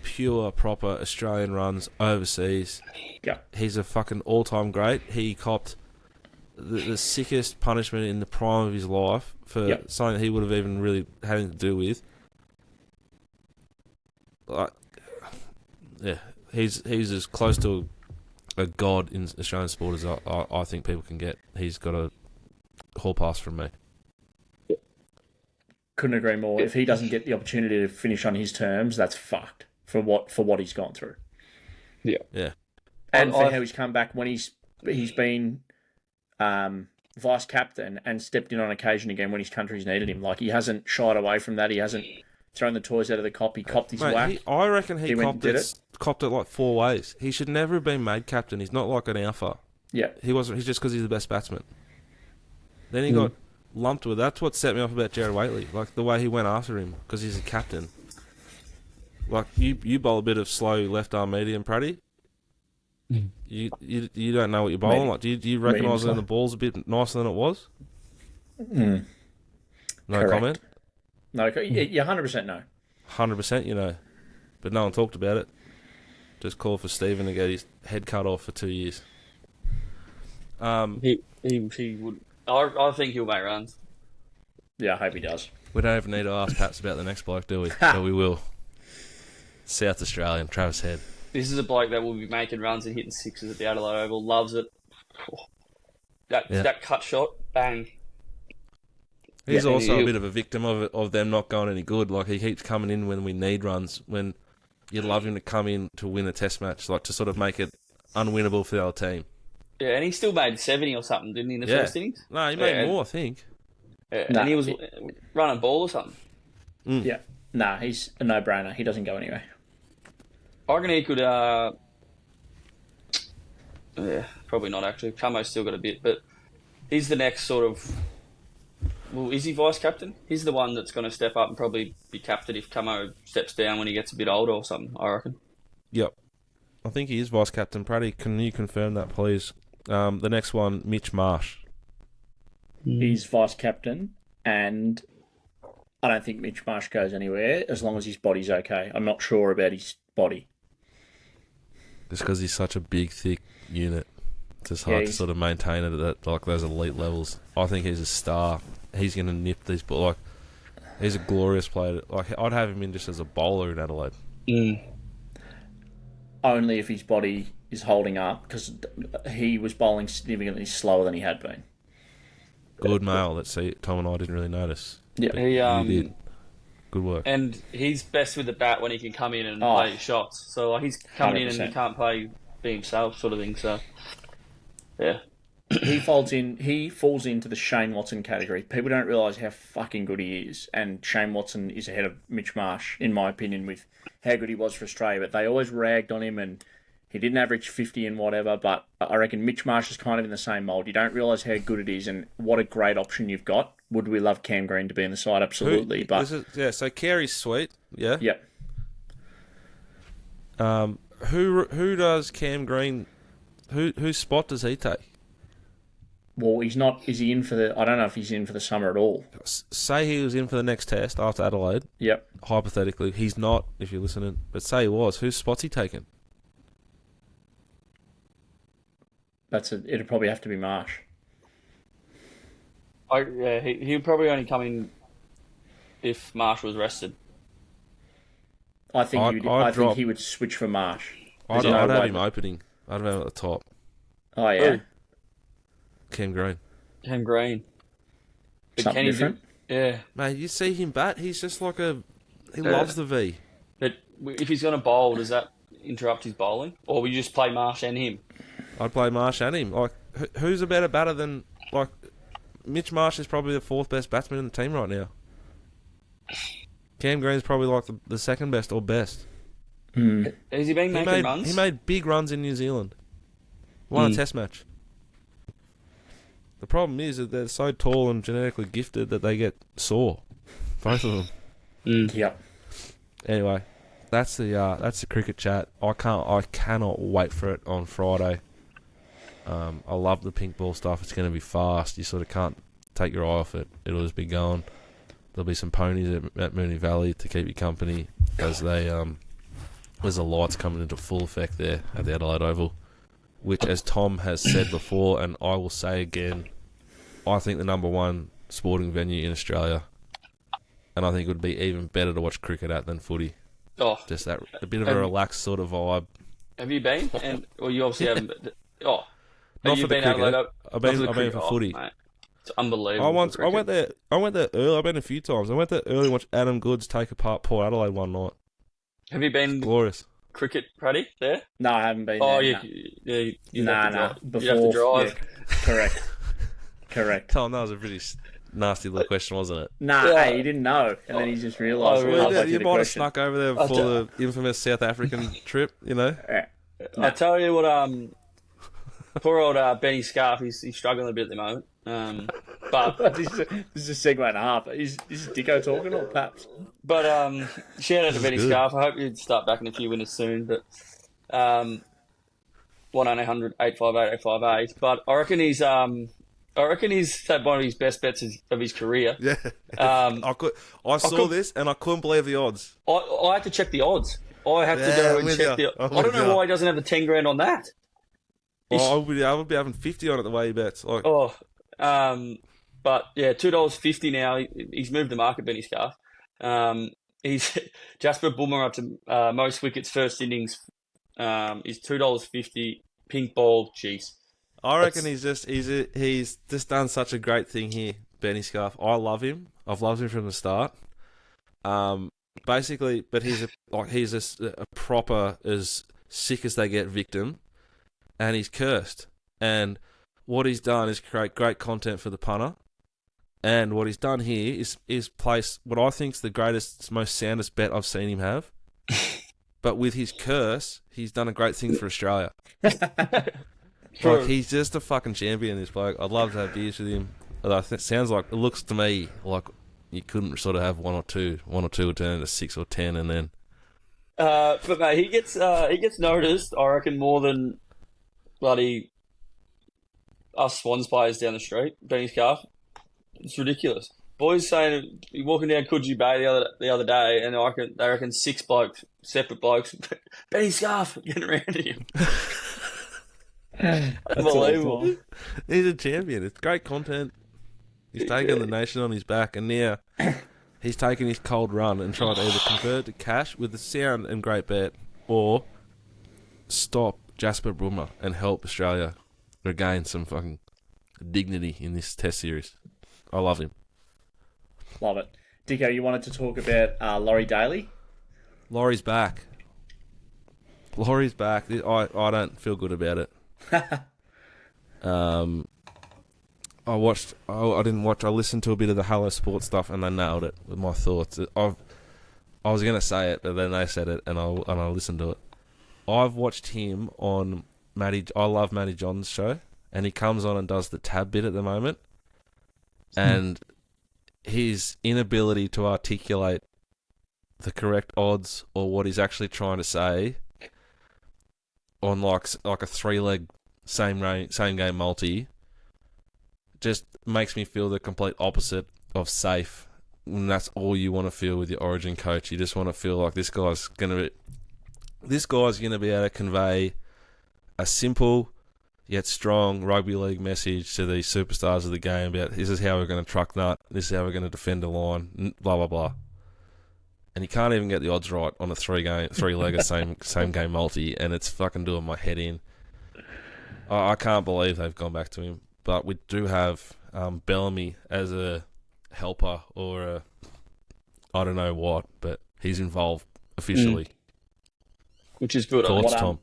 pure, proper Australian runs overseas. Yeah, he's a fucking all-time great. He copped the sickest punishment in the prime of his life for something that he would have even really had anything to do with. Like, yeah, he's as close to a god in Australian sport as I think people can get. He's got a hall pass from me. Couldn't agree more. If he doesn't get the opportunity to finish on his terms, that's fucked for what he's gone through. Yeah. And for how he's come back when he's been vice captain and stepped in on occasion again when his country's needed him. Like he hasn't shied away from that. He hasn't thrown the toys out of the cop. He copped his whack. I reckon he copped it like 4 ways. He should never have been made captain. He's not like an alpha. Yeah. He wasn't. He's just because he's the best batsman. Then he got lumped with. That's what set me off about Jared Waitley. Like the way he went after him because he's a captain. Like you bowl a bit of slow left arm medium, Proddy. You don't know what you're bowling like. Do you recognise when the ball's a bit nicer than it was? Mm. No Correct. comment. No, you 100% no. 100%, you know, but no one talked about it. Just call for Stephen to get his head cut off for 2 years. He would. I think he'll make runs. Yeah, I hope he does. We don't even need to ask Paps about the next bloke, do we? But we will. South Australian, Travis Head. This is a bloke that will be making runs and hitting sixes at the Adelaide Oval. Loves it. That cut shot, bang. He's also a bit of a victim of them not going any good. Like, he keeps coming in when we need runs, when you'd love him to come in to win a test match, like to sort of make it unwinnable for the other team. Yeah, and he still made 70 or something, didn't he, in the first innings? No, he made more, I think. Yeah, and he was running ball or something. Mm. Yeah. Nah, he's a no-brainer. He doesn't go anywhere. I reckon he could... yeah, probably not, actually. Camo's still got a bit, but he's the next sort of... Well, is he vice-captain? He's the one that's going to step up and probably be captain if Camo steps down when he gets a bit older or something, I reckon. Yep. I think he is vice-captain. Praddy, can you confirm that, please? The next one, Mitch Marsh. He's vice-captain, and I don't think Mitch Marsh goes anywhere as long as his body's okay. I'm not sure about his body. Just because he's such a big, thick unit. It's just hard to sort of maintain it at that, like those elite levels. I think he's a star. He's going to nip these, but like, he's a glorious player. Like, I'd have him in just as a bowler in Adelaide. Only if his body is holding up, because he was bowling significantly slower than he had been. Good mail. Let's see. Tom and I didn't really notice. Yeah, he did. Good work. And he's best with the bat when he can come in and play shots. So like, he's coming 100%. In and he can't play be himself, sort of thing. So yeah, he falls into the Shane Watson category. People don't realise how fucking good he is, and Shane Watson is ahead of Mitch Marsh, in my opinion, with how good he was for Australia. But they always ragged on him, and he didn't average 50 and whatever. But I reckon Mitch Marsh is kind of in the same mould. You don't realise how good it is, and what a great option you've got. Would we love Cam Green to be in the side? Absolutely. So Carey's sweet. Yeah. Yep. Who does Cam Green? Whose spot does he take? Well, he's not. Is he in for the? I don't know if he's in for the summer at all. Say he was in for the next test after Adelaide. Yep. Hypothetically, he's not. If you're listening, but say he was. Whose spot's he taking? It'd probably have to be Marsh. He'd probably only come in if Marsh was rested. I think he would switch for Marsh. I'd have him opening. I'd have him at the top. Oh yeah. Cam Green. But something different? Yeah. Mate, you see him bat, he's just like he loves the V. But if he's going to bowl, does that interrupt his bowling? Or will you just play Marsh and him? I'd play Marsh and him. Like, who's a better batter than... Like, Mitch Marsh is probably the fourth best batsman in the team right now. Cam Green's probably like the second best or best. Mm. Has he been making runs? He made big runs in New Zealand. Won a test match. The problem is that they're so tall and genetically gifted that they get sore. Both of them. Yep. Anyway, that's the cricket chat. I cannot wait for it on Friday. I love the pink ball stuff. It's going to be fast. You sort of can't take your eye off it. It'll just be going. There'll be some ponies at Moonee Valley to keep you company as they as the lights coming into full effect there at the Adelaide Oval, which, as Tom has said before, and I will say again, I think the number one sporting venue in Australia, and I think it would be even better to watch cricket at than footy. Oh, just that a bit of a relaxed sort of vibe. Have you been? Well, you obviously haven't. Not for the cricket. I've been for footy. Mate. It's unbelievable. I went there early. I've been a few times. I went there early and watched Adam Goods take apart Port Adelaide one night. Have you been glorious cricket, Paddy? There? No, I haven't been. Oh, there, you have to drive. Yeah, correct. Tom, that was a pretty nasty little question, wasn't it? Hey, he didn't know, and then he just realised. You might have snuck over there before the infamous South African trip, you know. I tell you what, poor old Benny Scarf, he's struggling a bit at the moment. But this is a segue and a half. Is Dicko talking or Paps? But shout out to Benny Scarf. I hope you'd start backing a few winners soon. But 1-800 858 858. But I reckon he's had one of his best bets of his career. Yeah. I saw this and I couldn't believe the odds. I had to check the odds. I have to go and check the. I don't know why he doesn't have the 10 grand on that. I would be having 50 on it the way he bets. Like, but yeah, $2.50 now. He's moved the market, Benny Scarf. He's Jasper Boomer up to most wickets first innings. Is $2.50. Pink ball, jeez. I reckon he's just done such a great thing here, Benny Scarf. I love him. I've loved him from the start. Basically, but he's a proper as sick as they get victim, and he's cursed. And what he's done is create great content for the punter. And what he's done here is place what I think is the greatest, most soundest bet I've seen him have. But with his curse, he's done a great thing for Australia. Like, he's just a fucking champion, this bloke. I'd love to have beers with him. It sounds like, it looks to me like you couldn't sort of have one or two would turn into 6 or 10, and then. But mate, he gets noticed. I reckon more than bloody us Swans players down the street. Benny Scarf, it's ridiculous. Boys saying you're walking down Coogee Bay the other day, and they reckon 6 blokes, separate blokes, Benny Scarf getting around him. Unbelievable. He's a champion. It's great content. He's taken the nation on his back, and now he's taken his cold run and tried to either convert to cash with a sound and great bet, or stop Jasper Brummer and help Australia regain some fucking dignity in this Test series. I love him. Love it. Dicko, you wanted to talk about Laurie Daley? Laurie's back. Laurie's back. I don't feel good about it. I didn't watch. I listened to a bit of the Hello Sports stuff, and they nailed it with my thoughts. I was going to say it, but then they said it, and I listened to it. I've watched him on I love Matty John's show, and he comes on and does the tab bit at the moment, and his inability to articulate the correct odds or what he's actually trying to say on like a 3-leg same game multi just makes me feel the complete opposite of safe. And that's all you want to feel with your Origin coach. You just want to feel like this guy's gonna be able to convey a simple yet strong rugby league message to these superstars of the game about this is how we're going to truck nut, this is how we're going to defend the line, blah blah blah. And he can't even get the odds right on a 3-legger same game multi, and it's fucking doing my head in. I can't believe they've gone back to him. But we do have Bellamy as a helper or I don't know what, but he's involved officially. Which is good. Thoughts, Tom?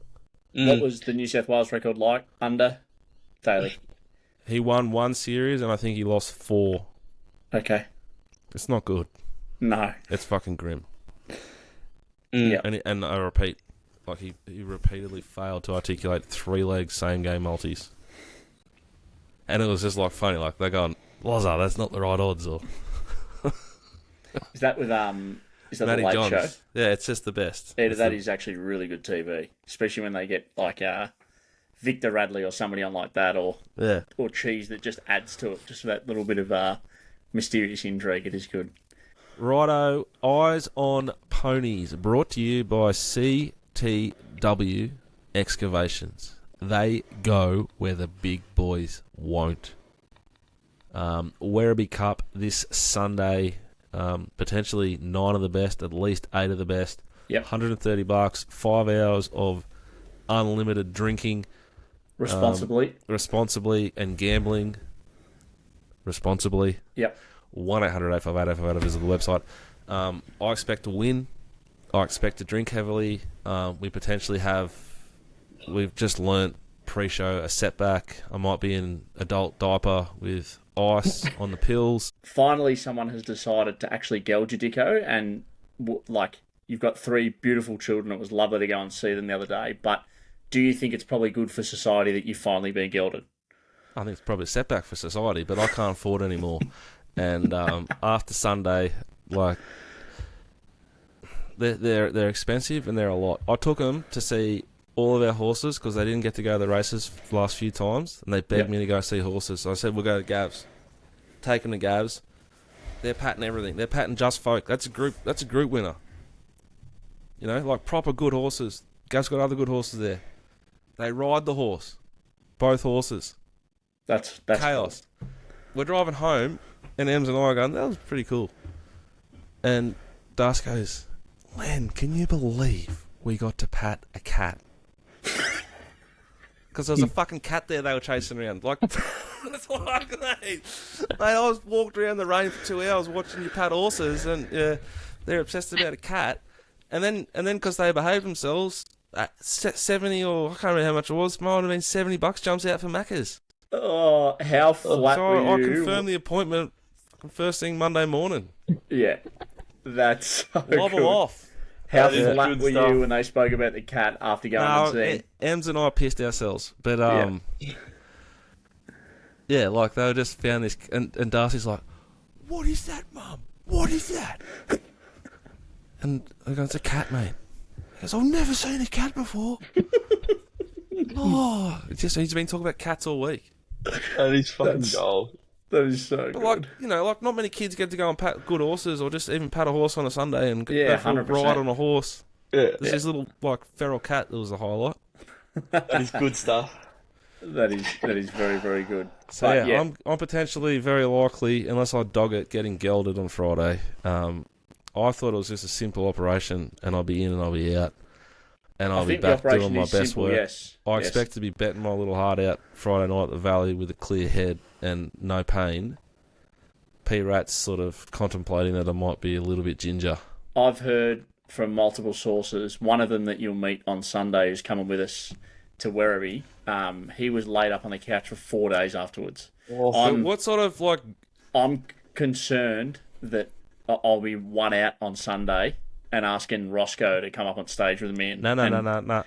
What was the New South Wales record like under Daley? He won 1 series and I think he lost 4. Okay. It's not good. No. It's fucking grim. Yeah. And I repeat, like he repeatedly failed to articulate 3-leg same game multis. And it was just like funny, like they're going, Loza, that's not the right odds, or is that with is that Matty the Late Johns. Show? Yeah, it's just the best. Yeah, that is actually really good TV, especially when they get like Victor Radley or somebody on like that, or Cheese that just adds to it, just that little bit of mysterious intrigue. It is good. Righto, Eyes on Ponies, brought to you by CTW Excavations. They go where the big boys won't. Werribee Cup this Sunday. Potentially 9 of the best, at least 8 of the best. Yep. $130, 5 hours of unlimited drinking. Responsibly. And gambling responsibly. Yep. 1-800-858-858, visit the website. I expect to win. I expect to drink heavily. We've just learnt pre-show a setback. I might be in adult diaper with ice on the pills. Finally, someone has decided to actually geld you, Dicko, and you've got 3 beautiful children. It was lovely to go and see them the other day, but do you think it's probably good for society that you've finally been gelded? I think it's probably a setback for society, but I can't afford it anymore. And after Sunday, like they're expensive and they're a lot. I took them to see all of our horses because they didn't get to go to the races the last few times, and they begged me to go see horses. So I said, we'll go to Gavs. Take them to Gavs. They're patting everything. They're patting Just Folk. That's a group winner. You know, like proper good horses. Gav's got other good horses there. They ride the horse. Both horses. That's chaos. Cool. We're driving home, and Ems and I are going, that was pretty cool. And Das goes, Len, can you believe we got to pat a cat? Because there was a fucking cat there they were chasing around. Like, that's like, mate, I was walked around the rain for 2 hours watching you pat horses, and they're obsessed about a cat. And then because they behave themselves, 70 or I can't remember how much it was, might have been $70 jumps out for Macca's. Oh, how flat so were you? I confirmed the appointment first thing Monday morning. Yeah, that's so Level good. Off. How flat were you when they spoke about the cat after going and seeing? Ems and I pissed ourselves, but yeah, like they just found this, and Darcy's like, "What is that, Mum? What is that?" And I go, "It's a cat, mate." He goes, "I've never seen a cat before." Oh, he's been talking about cats all week. That is fucking gold. That is so but good. like, you know, like not many kids get to go and pat good horses, or just even pat a horse on a Sunday and go for a 100%. ride on a horse. Yeah, There's this little like feral cat that was a highlight. that is good stuff. That is very, very good. So yeah, I'm potentially very likely, unless I dog it, getting gelded on Friday. I thought it was just a simple operation, and I'll be in and I'll be out, and I'll be back doing my best work. Yes. I expect to be betting my little heart out Friday night at the Valley with a clear head and no pain. P-Rat's sort of contemplating that I might be a little bit ginger. I've heard from multiple sources, one of them that you'll meet on Sunday who's coming with us to Werribee, he was laid up on the couch for 4 days afterwards. What sort of like... I'm concerned that I'll be one out on Sunday and asking Roscoe to come up on stage with me. No.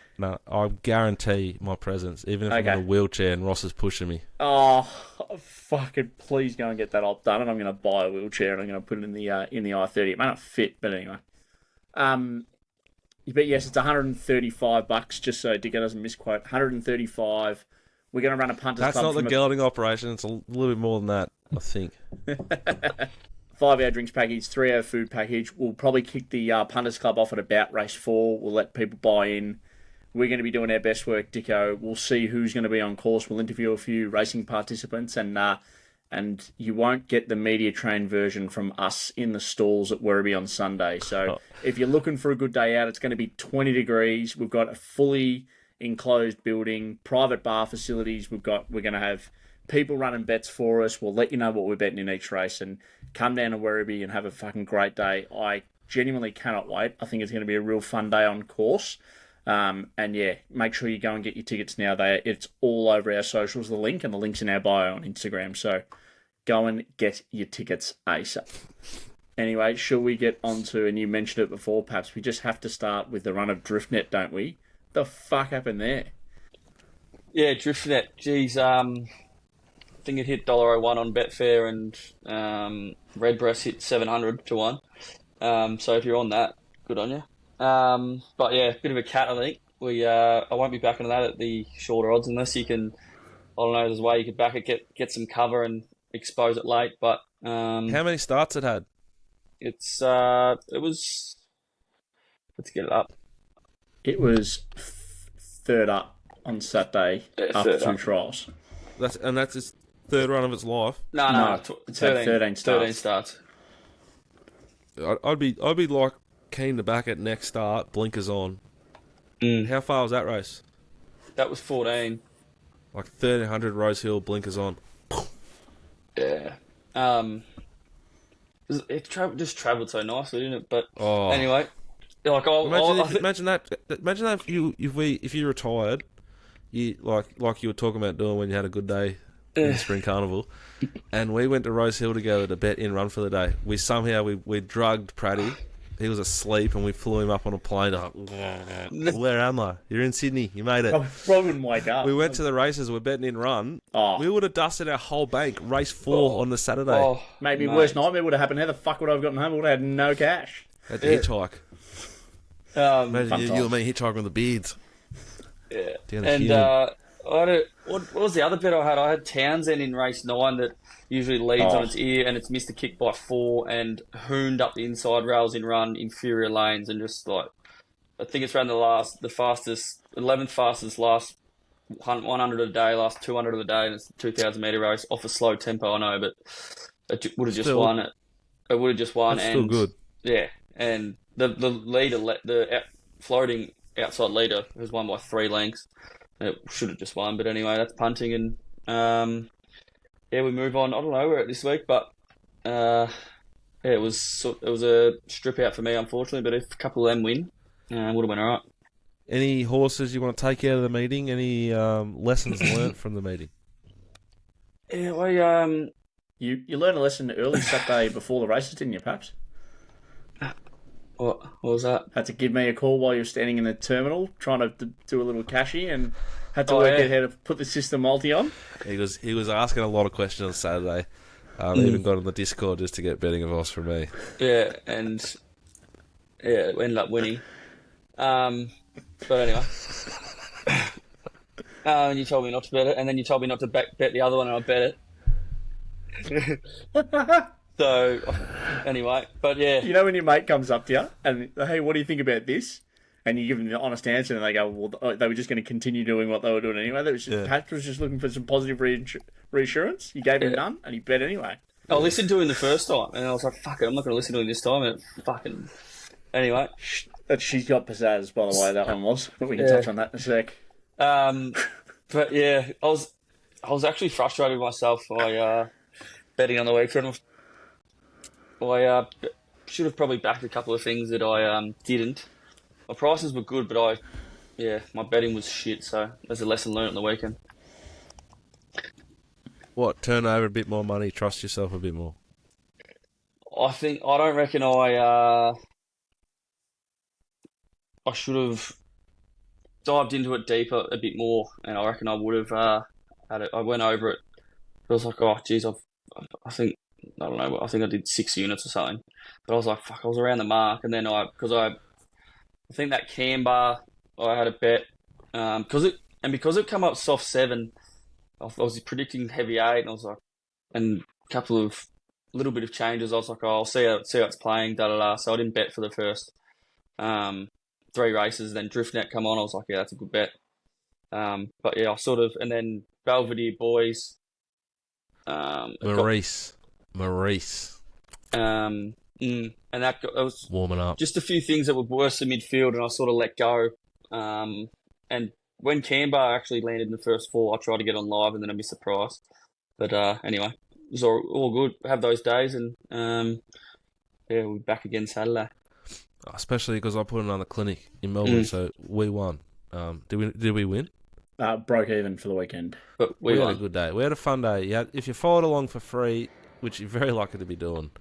I guarantee my presence, even if I'm in a wheelchair and Ross is pushing me. Oh, fucking please go and get that all done, and I'm going to buy a wheelchair and I'm going to put it in the I-30. It may not fit, but anyway. But yes, it's $135, just so Dicko doesn't misquote. $135. We're going to run a punters club. That's not the gelding operation. It's a little bit more than that, I think. 5-hour drinks package, 3-hour food package. We'll probably kick the punters club off at about race 4. We'll let people buy in. We're going to be doing our best work, Dicko. We'll see who's going to be on course. We'll interview a few racing participants, and you won't get the media trained version from us in the stalls at Werribee on Sunday. So if you're looking for a good day out, it's going to be 20 degrees. We've got a fully enclosed building, private bar facilities. We're going to have people running bets for us. We'll let you know what we're betting in each race, and come down to Werribee and have a fucking great day. I genuinely cannot wait. I think it's going to be a real fun day on course. And yeah, make sure you go and get your tickets now. It's all over our socials, the link, and the link's in our bio on Instagram. So go and get your tickets ASAP. Anyway, shall we get on to, and you mentioned it before, Paps, we just have to start with the run of Driftnet, don't we? The fuck happened there? Yeah, Driftnet. Geez, I think it hit $1.01 on Betfair, and Redbreast hit 700 to 1. So if you're on that, good on you. But yeah, bit of a cat, I think. I won't be backing that at the shorter odds unless you can. I don't know. There's a way you could back it, get some cover and expose it late. But how many starts it had? It was. Let's get it up. It was third up on Saturday after 2 trials. That's its third run of its life. No, it's had 13 starts. 13 starts. I'd be like keen to back it next start. Blinkers on. How far was that race? That was 14. Like 1300 Rosehill, blinkers on. Yeah. It just travelled so nicely, didn't it? But anyway, like imagine that if you retired, you like you were talking about doing when you had a good day in the spring carnival, and we went to Rosehill together to bet in run for the day. We drugged Praddy. He was asleep, and we flew him up on a plane. Where am I? You're in Sydney. You made it. I probably wouldn't wake up. We went to the races. We're betting in run. We would have dusted our whole bank. Race 4 on the Saturday. Maybe worst nightmare would have happened. How the fuck would I have gotten home? We would have had no cash. Had to hitchhike. Imagine you and me hitchhiking with the beards. Yeah. Down the And hill. what was the other bet I had? I had Townsend in race 9 that usually leads on its ear, and it's missed a kick by 4 and hooned up the inside rails in run inferior lanes, and just like I think it's ran the fastest, 11th fastest last 100 of the day, last 200 of the day, and it's a 2,000 metre race off a slow tempo. I know, but it would have just Still- won it. It would have just won, That's and still good. yeah, and the leader, floating outside leader, has won by 3 lengths. It should have just won, but anyway, that's punting, and yeah, we move on. I don't know where we're at this week, but yeah, it was a strip out for me, unfortunately. But if a couple of them win, would have went all right. Any horses you want to take out of the meeting? Any lessons learnt from the meeting? Yeah, You learned a lesson early Saturday before the races, didn't you, Paps? what was that? Had to give me a call while you were standing in the terminal trying to do a little cashy and had to Oh, work yeah. out how to put the system multi on. He was asking a lot of questions on Saturday. Even got on the Discord just to get betting advice from me. Yeah, and yeah, we ended up winning. But anyway, and you told me not to bet it, and then you told me not to bet the other one, and I bet it. So anyway, but yeah, You know when your mate comes up to you and, hey, what do you think about this? And you give them the honest answer and they go, well, they were just going to continue doing what they were doing anyway. That was just, Paps was just looking for some positive reassurance. You gave him none and he bet anyway. I listened to him the first time, and I was like, "Fuck it, I'm not going to listen to him this time." And it fucking anyway. She's got pizzazz, by the way, that one was. But we can Yeah. touch on that in a sec. But yeah, I was actually frustrated with myself by betting on the weekend. I should have probably backed a couple of things that I didn't. My prices were good, but my betting was shit. So there's a lesson learned on the weekend. What, turn over a bit more money, trust yourself a bit more? I don't reckon I should have dived into it deeper a bit more, and I reckon I would have had it. I went over it. I was like, oh, geez, I don't know. I think I did 6 units or something, but I was like, fuck, I was around the mark, and then I think that Canberra I had a bet because it come up soft 7. I was predicting heavy 8, and I was like, and a couple of little bit of changes. I was like, oh, I'll see how it's playing, da da da. So I didn't bet for the first 3 races. Then Driftnet come on. I was like, yeah, that's a good bet. But yeah, I sort of, and then Belvedere Boys. Maurice. And that was Warming up. just a few things that were worse than midfield, and I sort of let go. And when Canberra actually landed in the first 4, I tried to get on live, and then I missed the price. But anyway, it was all good. Have those days, and yeah, we're back again Saturday. Especially because I put it on the clinic in Melbourne, so we won. Did we win? Broke even for the weekend. But We we had won. a good day. We had a fun day. If you followed along for free, which you're very lucky to be doing,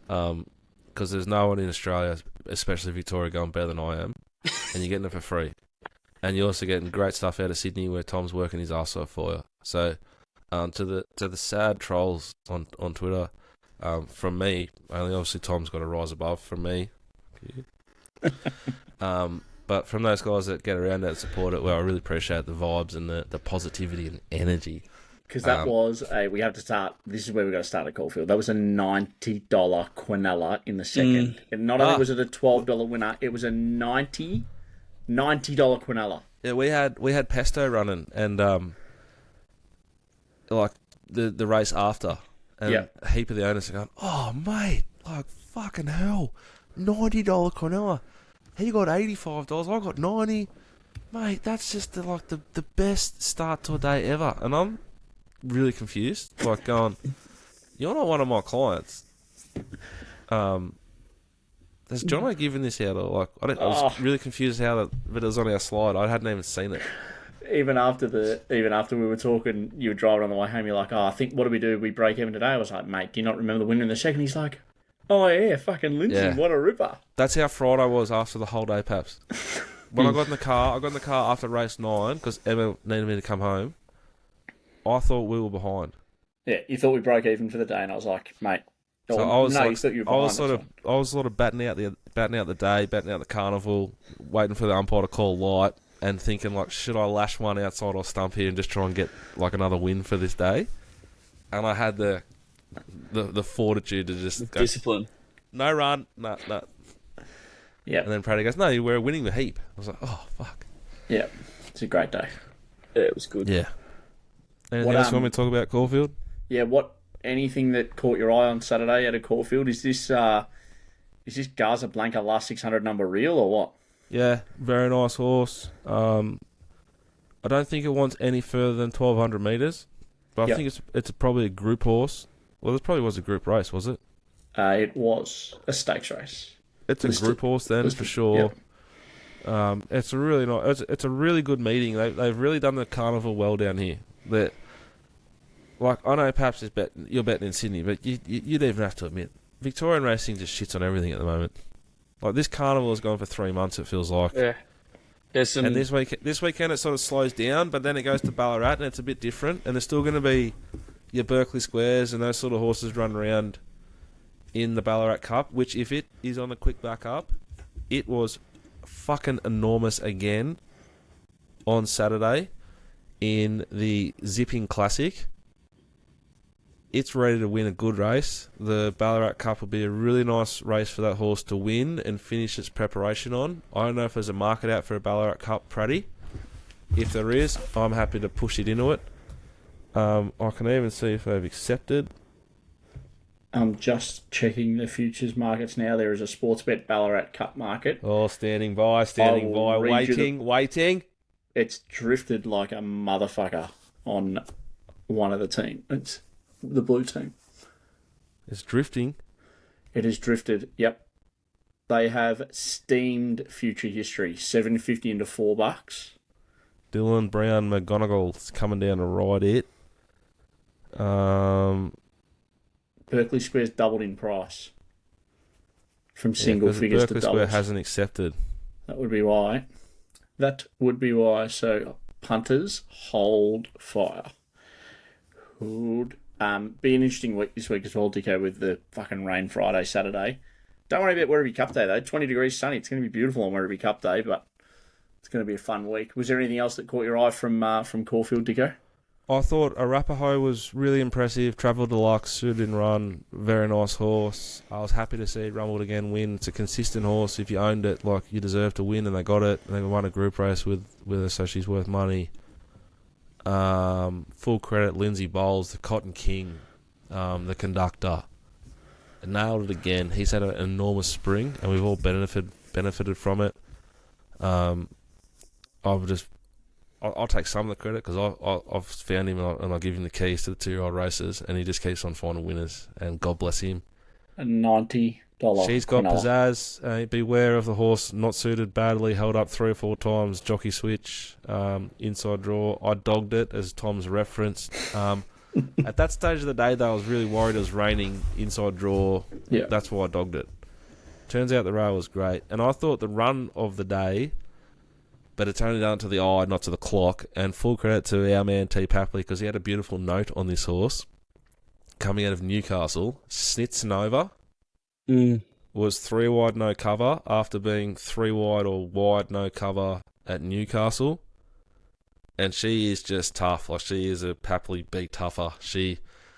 because there's no one in Australia, especially Victoria, going better than I am, and you're getting it for free. And you're also getting great stuff out of Sydney where Tom's working his ass off for you. So, to the sad trolls on Twitter, from me, only obviously Tom's got to rise above from me. But from those guys that get around that support it, well, I really appreciate the vibes and the positivity and energy. Because that was we have to start. This is where we got to start at Caulfield. That was a $90 quinella in the second. And not only was it a $12 winner, it was a $90 quinella. Yeah, we had Pesto running and like the race after, and a heap of the owners are going, "Oh mate, like fucking hell, $90 quinella. He got $85. I got $90. Mate, that's just the best start to a day ever." And I'm really confused, like going, "You're not one of my clients." Has Jono given this out? Or I was really confused but it was on our slide. I hadn't even seen it. Even after we were talking, you were driving on the way home. You're like, "Oh, I think what do we do? We break even today." I was like, "Mate, do you not remember the winner in the second?" He's like, "Oh yeah, fucking Lindsay, Yeah. what a ripper!" That's how Friday was after the whole day, Paps. When I got in the car, after race 9 because Emma needed me to come home. I thought we were behind. Yeah, you thought we broke even for the day, and I was like, "Mate." So I was you thought you were behind. I was sort of batting out the day, batting out the carnival, waiting for the umpire to call light, and thinking, like, should I lash one outside or stump here and just try and get, like, another win for this day? And I had the fortitude to just go, discipline. No run, no. Yeah. And then Praddy goes, no, we're winning the heap. I was like, oh, fuck. Yeah. It's a great day. Yeah, it was good. Yeah. Anything else you want me to talk about Caulfield? Yeah, anything that caught your eye on Saturday out of Caulfield? Is this Garza Blanca last 600 number real or what? Yeah, very nice horse. I don't think it wants any further than 1,200 metres, but I think it's probably a group horse. Well, it probably was a group race, was it? It was a stakes race. It's a group horse then, for sure. Yep. It's a really nice. It's a really good meeting. They've really done the carnival well down here. I know Paps you're betting in Sydney, but you'd even have to admit Victorian racing just shits on everything at the moment. Like, this carnival has gone for 3 months, it feels like. Yeah. And this weekend it sort of slows down, but then it goes to Ballarat and it's a bit different. And there's still going to be your Berkeley Squares and those sort of horses run around in the Ballarat Cup, which, if it is on the quick back up, it was fucking enormous again on Saturday in the Zipping Classic. It's ready to win a good race. The Ballarat Cup will be a really nice race for that horse to win and finish its preparation on. I don't know if there's a market out for a Ballarat Cup Praddy. If there is, I'm happy to push it into it. I can even see if they've accepted. I'm just checking the futures markets now. There is a Sportsbet Ballarat Cup market. Oh, standing by, waiting. It's drifted like a motherfucker on one of the team. It's the blue team. It's drifting. It has drifted, yep. They have steamed future history. $7.50 into $4. Dylan Brown McGonagall's coming down to ride it. Berkeley Square's doubled in price. From single figures to doubles. Berkeley Square hasn't accepted. That would be why. So, punters, hold fire. Would be an interesting week this week as well, Dicko, with the fucking rain Friday, Saturday. Don't worry about Werribee Cup Day, though. 20 degrees sunny. It's going to be beautiful on Werribee Cup Day, but it's going to be a fun week. Was there anything else that caught your eye from Caulfield, Dicko? I thought Arapaho was really impressive. Travel Deluxe, suited and run. Very nice horse. I was happy to see it rumbled again win. It's a consistent horse. If you owned it, like, you deserve to win, and they got it. And they won a group race with her, so she's worth money. Full credit, Lindsay Bowles, the Cotton King, the conductor. Nailed it again. He's had an enormous spring, and we've all benefited from it. I'll take some of the credit because I've found him and I'll give him the keys to the 2-year-old races, and he just keeps on finding winners, and God bless him. A $90. She's got pizzazz. Beware of the horse not suited badly, held up 3 or 4 times, jockey switch, inside draw. I dogged it, as Tom's referenced. At that stage of the day, though, I was really worried it was raining, inside draw. Yeah. That's why I dogged it. Turns out the rail was great. And I thought the run of the day, but it's only done to the eye, not to the clock. And full credit to our man T. Papley, because he had a beautiful note on this horse. Coming out of Newcastle, Snitznova was 3 wide no cover after being 3 wide or wide no cover at Newcastle. And she is just tough. Like, she is a Papley beat tougher.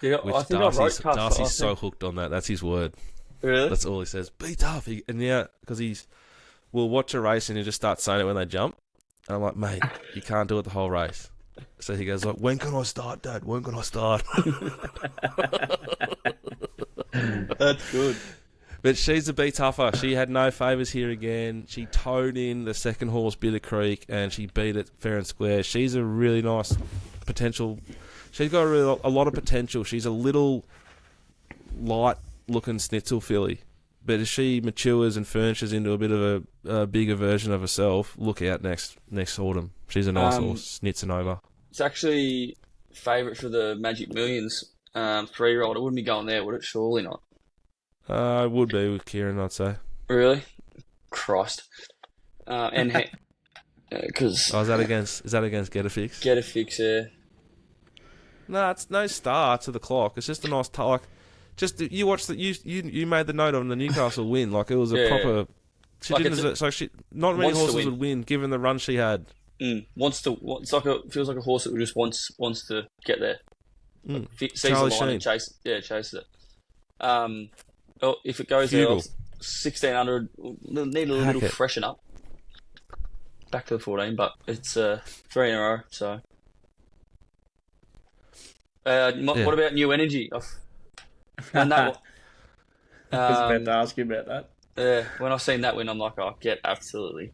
Darcy's so hooked on that. That's his word. Really? That's all he says. Be tough. Because we'll watch a race and he just starts saying it when they jump. And I'm like, mate, you can't do it the whole race. So he goes like, when can I start, Dad? When can I start? That's good. But she's a beat tougher. She had no favours here again. She towed in the second horse, Bitter Creek, and she beat it fair and square. She's a really nice potential. She's got a lot of potential. She's a little light-looking schnitzel filly. But as she matures and furnishes into a bit of a bigger version of herself, look out next autumn. She's a nice horse, Snitznova. It's actually favourite for the Magic Millions 3-year-old. It wouldn't be going there, would it? Surely not. It would be with Kieran, I'd say. Really? Christ. Because is that against Get a Fix? Get a Fix, yeah. No, it's no star to the clock. It's just a nice just you watched that. You made the note on the Newcastle win. Like, it was a proper. She didn't. Not many horses would win given the run she had. Feels like a horse that just wants to get there. Sees Charlie the line Sheen. and chases it. If it goes Fugle. there, 1600, need a little freshen up. Back to the 14, but it's 3 in a row. So, what about New Energy? And that, I was about to ask you about that. yeah, when I've seen that win, I'm like, oh, get absolutely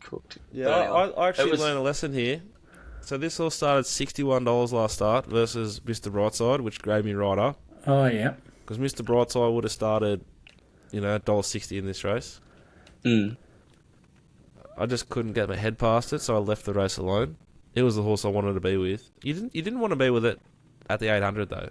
cooked. Yeah, But anyway, I actually it was- learned a lesson here. So this all started $61 last start versus Mr. Brightside, which graved me right up. Oh, yeah. Because Mr. Brightside would have started, $1.60 in this race. I just couldn't get my head past it, so I left the race alone. It was the horse I wanted to be with. You didn't want to be with it at the 800 though.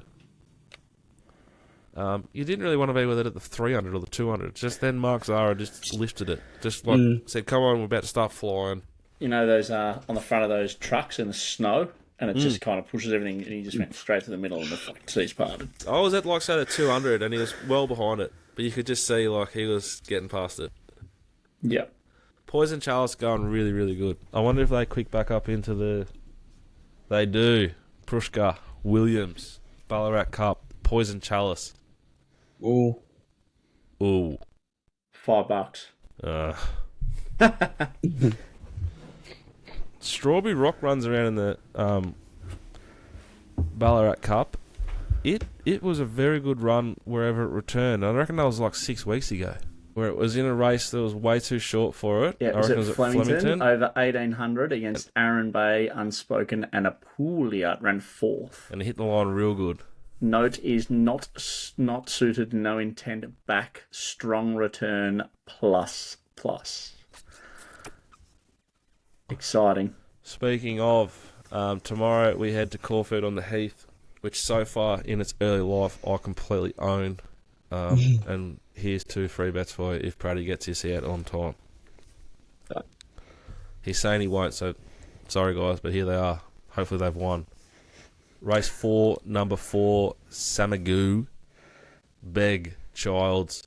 You didn't really want to be with it at the 300 or the 200. Just then Mark Zara just lifted it. Just said, come on, we're about to start flying. You know those on the front of those trucks in the snow, and it just kind of pushes everything, and he just went straight to the middle, and the fucking seats parted. I was at say the 200 and he was well behind it. But you could just see he was getting past it. Yep. Poison Chalice going really, really good. I wonder if they quick back up into the... They do. Prushka, Williams, Ballarat Cup, Poison Chalice. Ooh. $5. Strawberry Rock runs around in the Ballarat Cup. It was a very good run wherever it returned. I reckon that was like 6 weeks ago. Where it was in a race that was way too short for it. Yeah, I was reckon it at Flemington over 1800 against Aaron Bay, Unspoken, and Apulia ran 4th. And it hit the line real good. Note is not suited, no intent, back, strong return, plus. Exciting. Speaking of, tomorrow we head to Caulfield on the Heath, which so far in its early life I completely own. And here's 2 free bets for you if Praddy gets his out on time. He's saying he won't, so sorry guys, but here they are. Hopefully they've won. Race 4, number 4, Samagoo, Beg, Childs.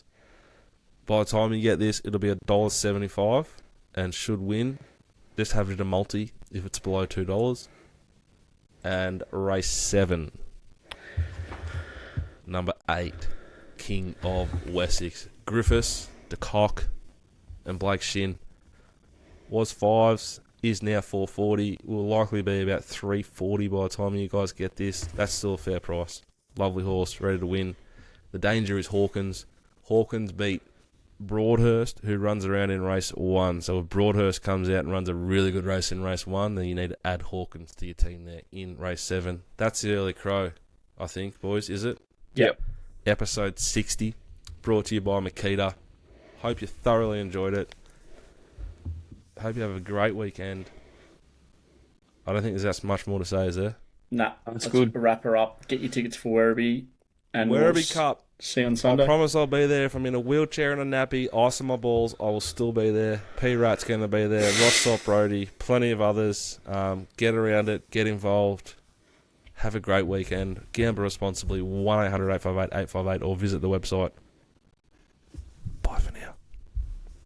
By the time you get this, it'll be $1.75 and should win. Just have it a multi if it's below $2. And race 7, number 8, King of Wessex, Griffiths, De Kock, and Blake Shin. Was 5s, is now 440. Will likely be about 340 by the time you guys get this. That's still a fair price. Lovely horse, ready to win. The danger is Hawkins. Hawkins beat Broadhurst, who runs around in race 1. So if Broadhurst comes out and runs a really good race in race 1, then you need to add Hawkins to your team there in race 7. That's the early crow, I think, boys, is it? Yep. Episode 60, brought to you by Makita. Hope you thoroughly enjoyed it. Hope you have a great weekend. I don't think there's much more to say, is there? Nah, That's let's good. wrap her up. Get your tickets for Werribee. And Werribee Cup. See you on I Sunday. promise I'll be there. If I'm in a wheelchair and a nappy, ice on my balls, I will still be there. P-Rat's going to be there. Rossop Brody, plenty of others. Get around it. Get involved. Have a great weekend. Gamble responsibly. 1-800-858-858 or visit the website. Bye for now.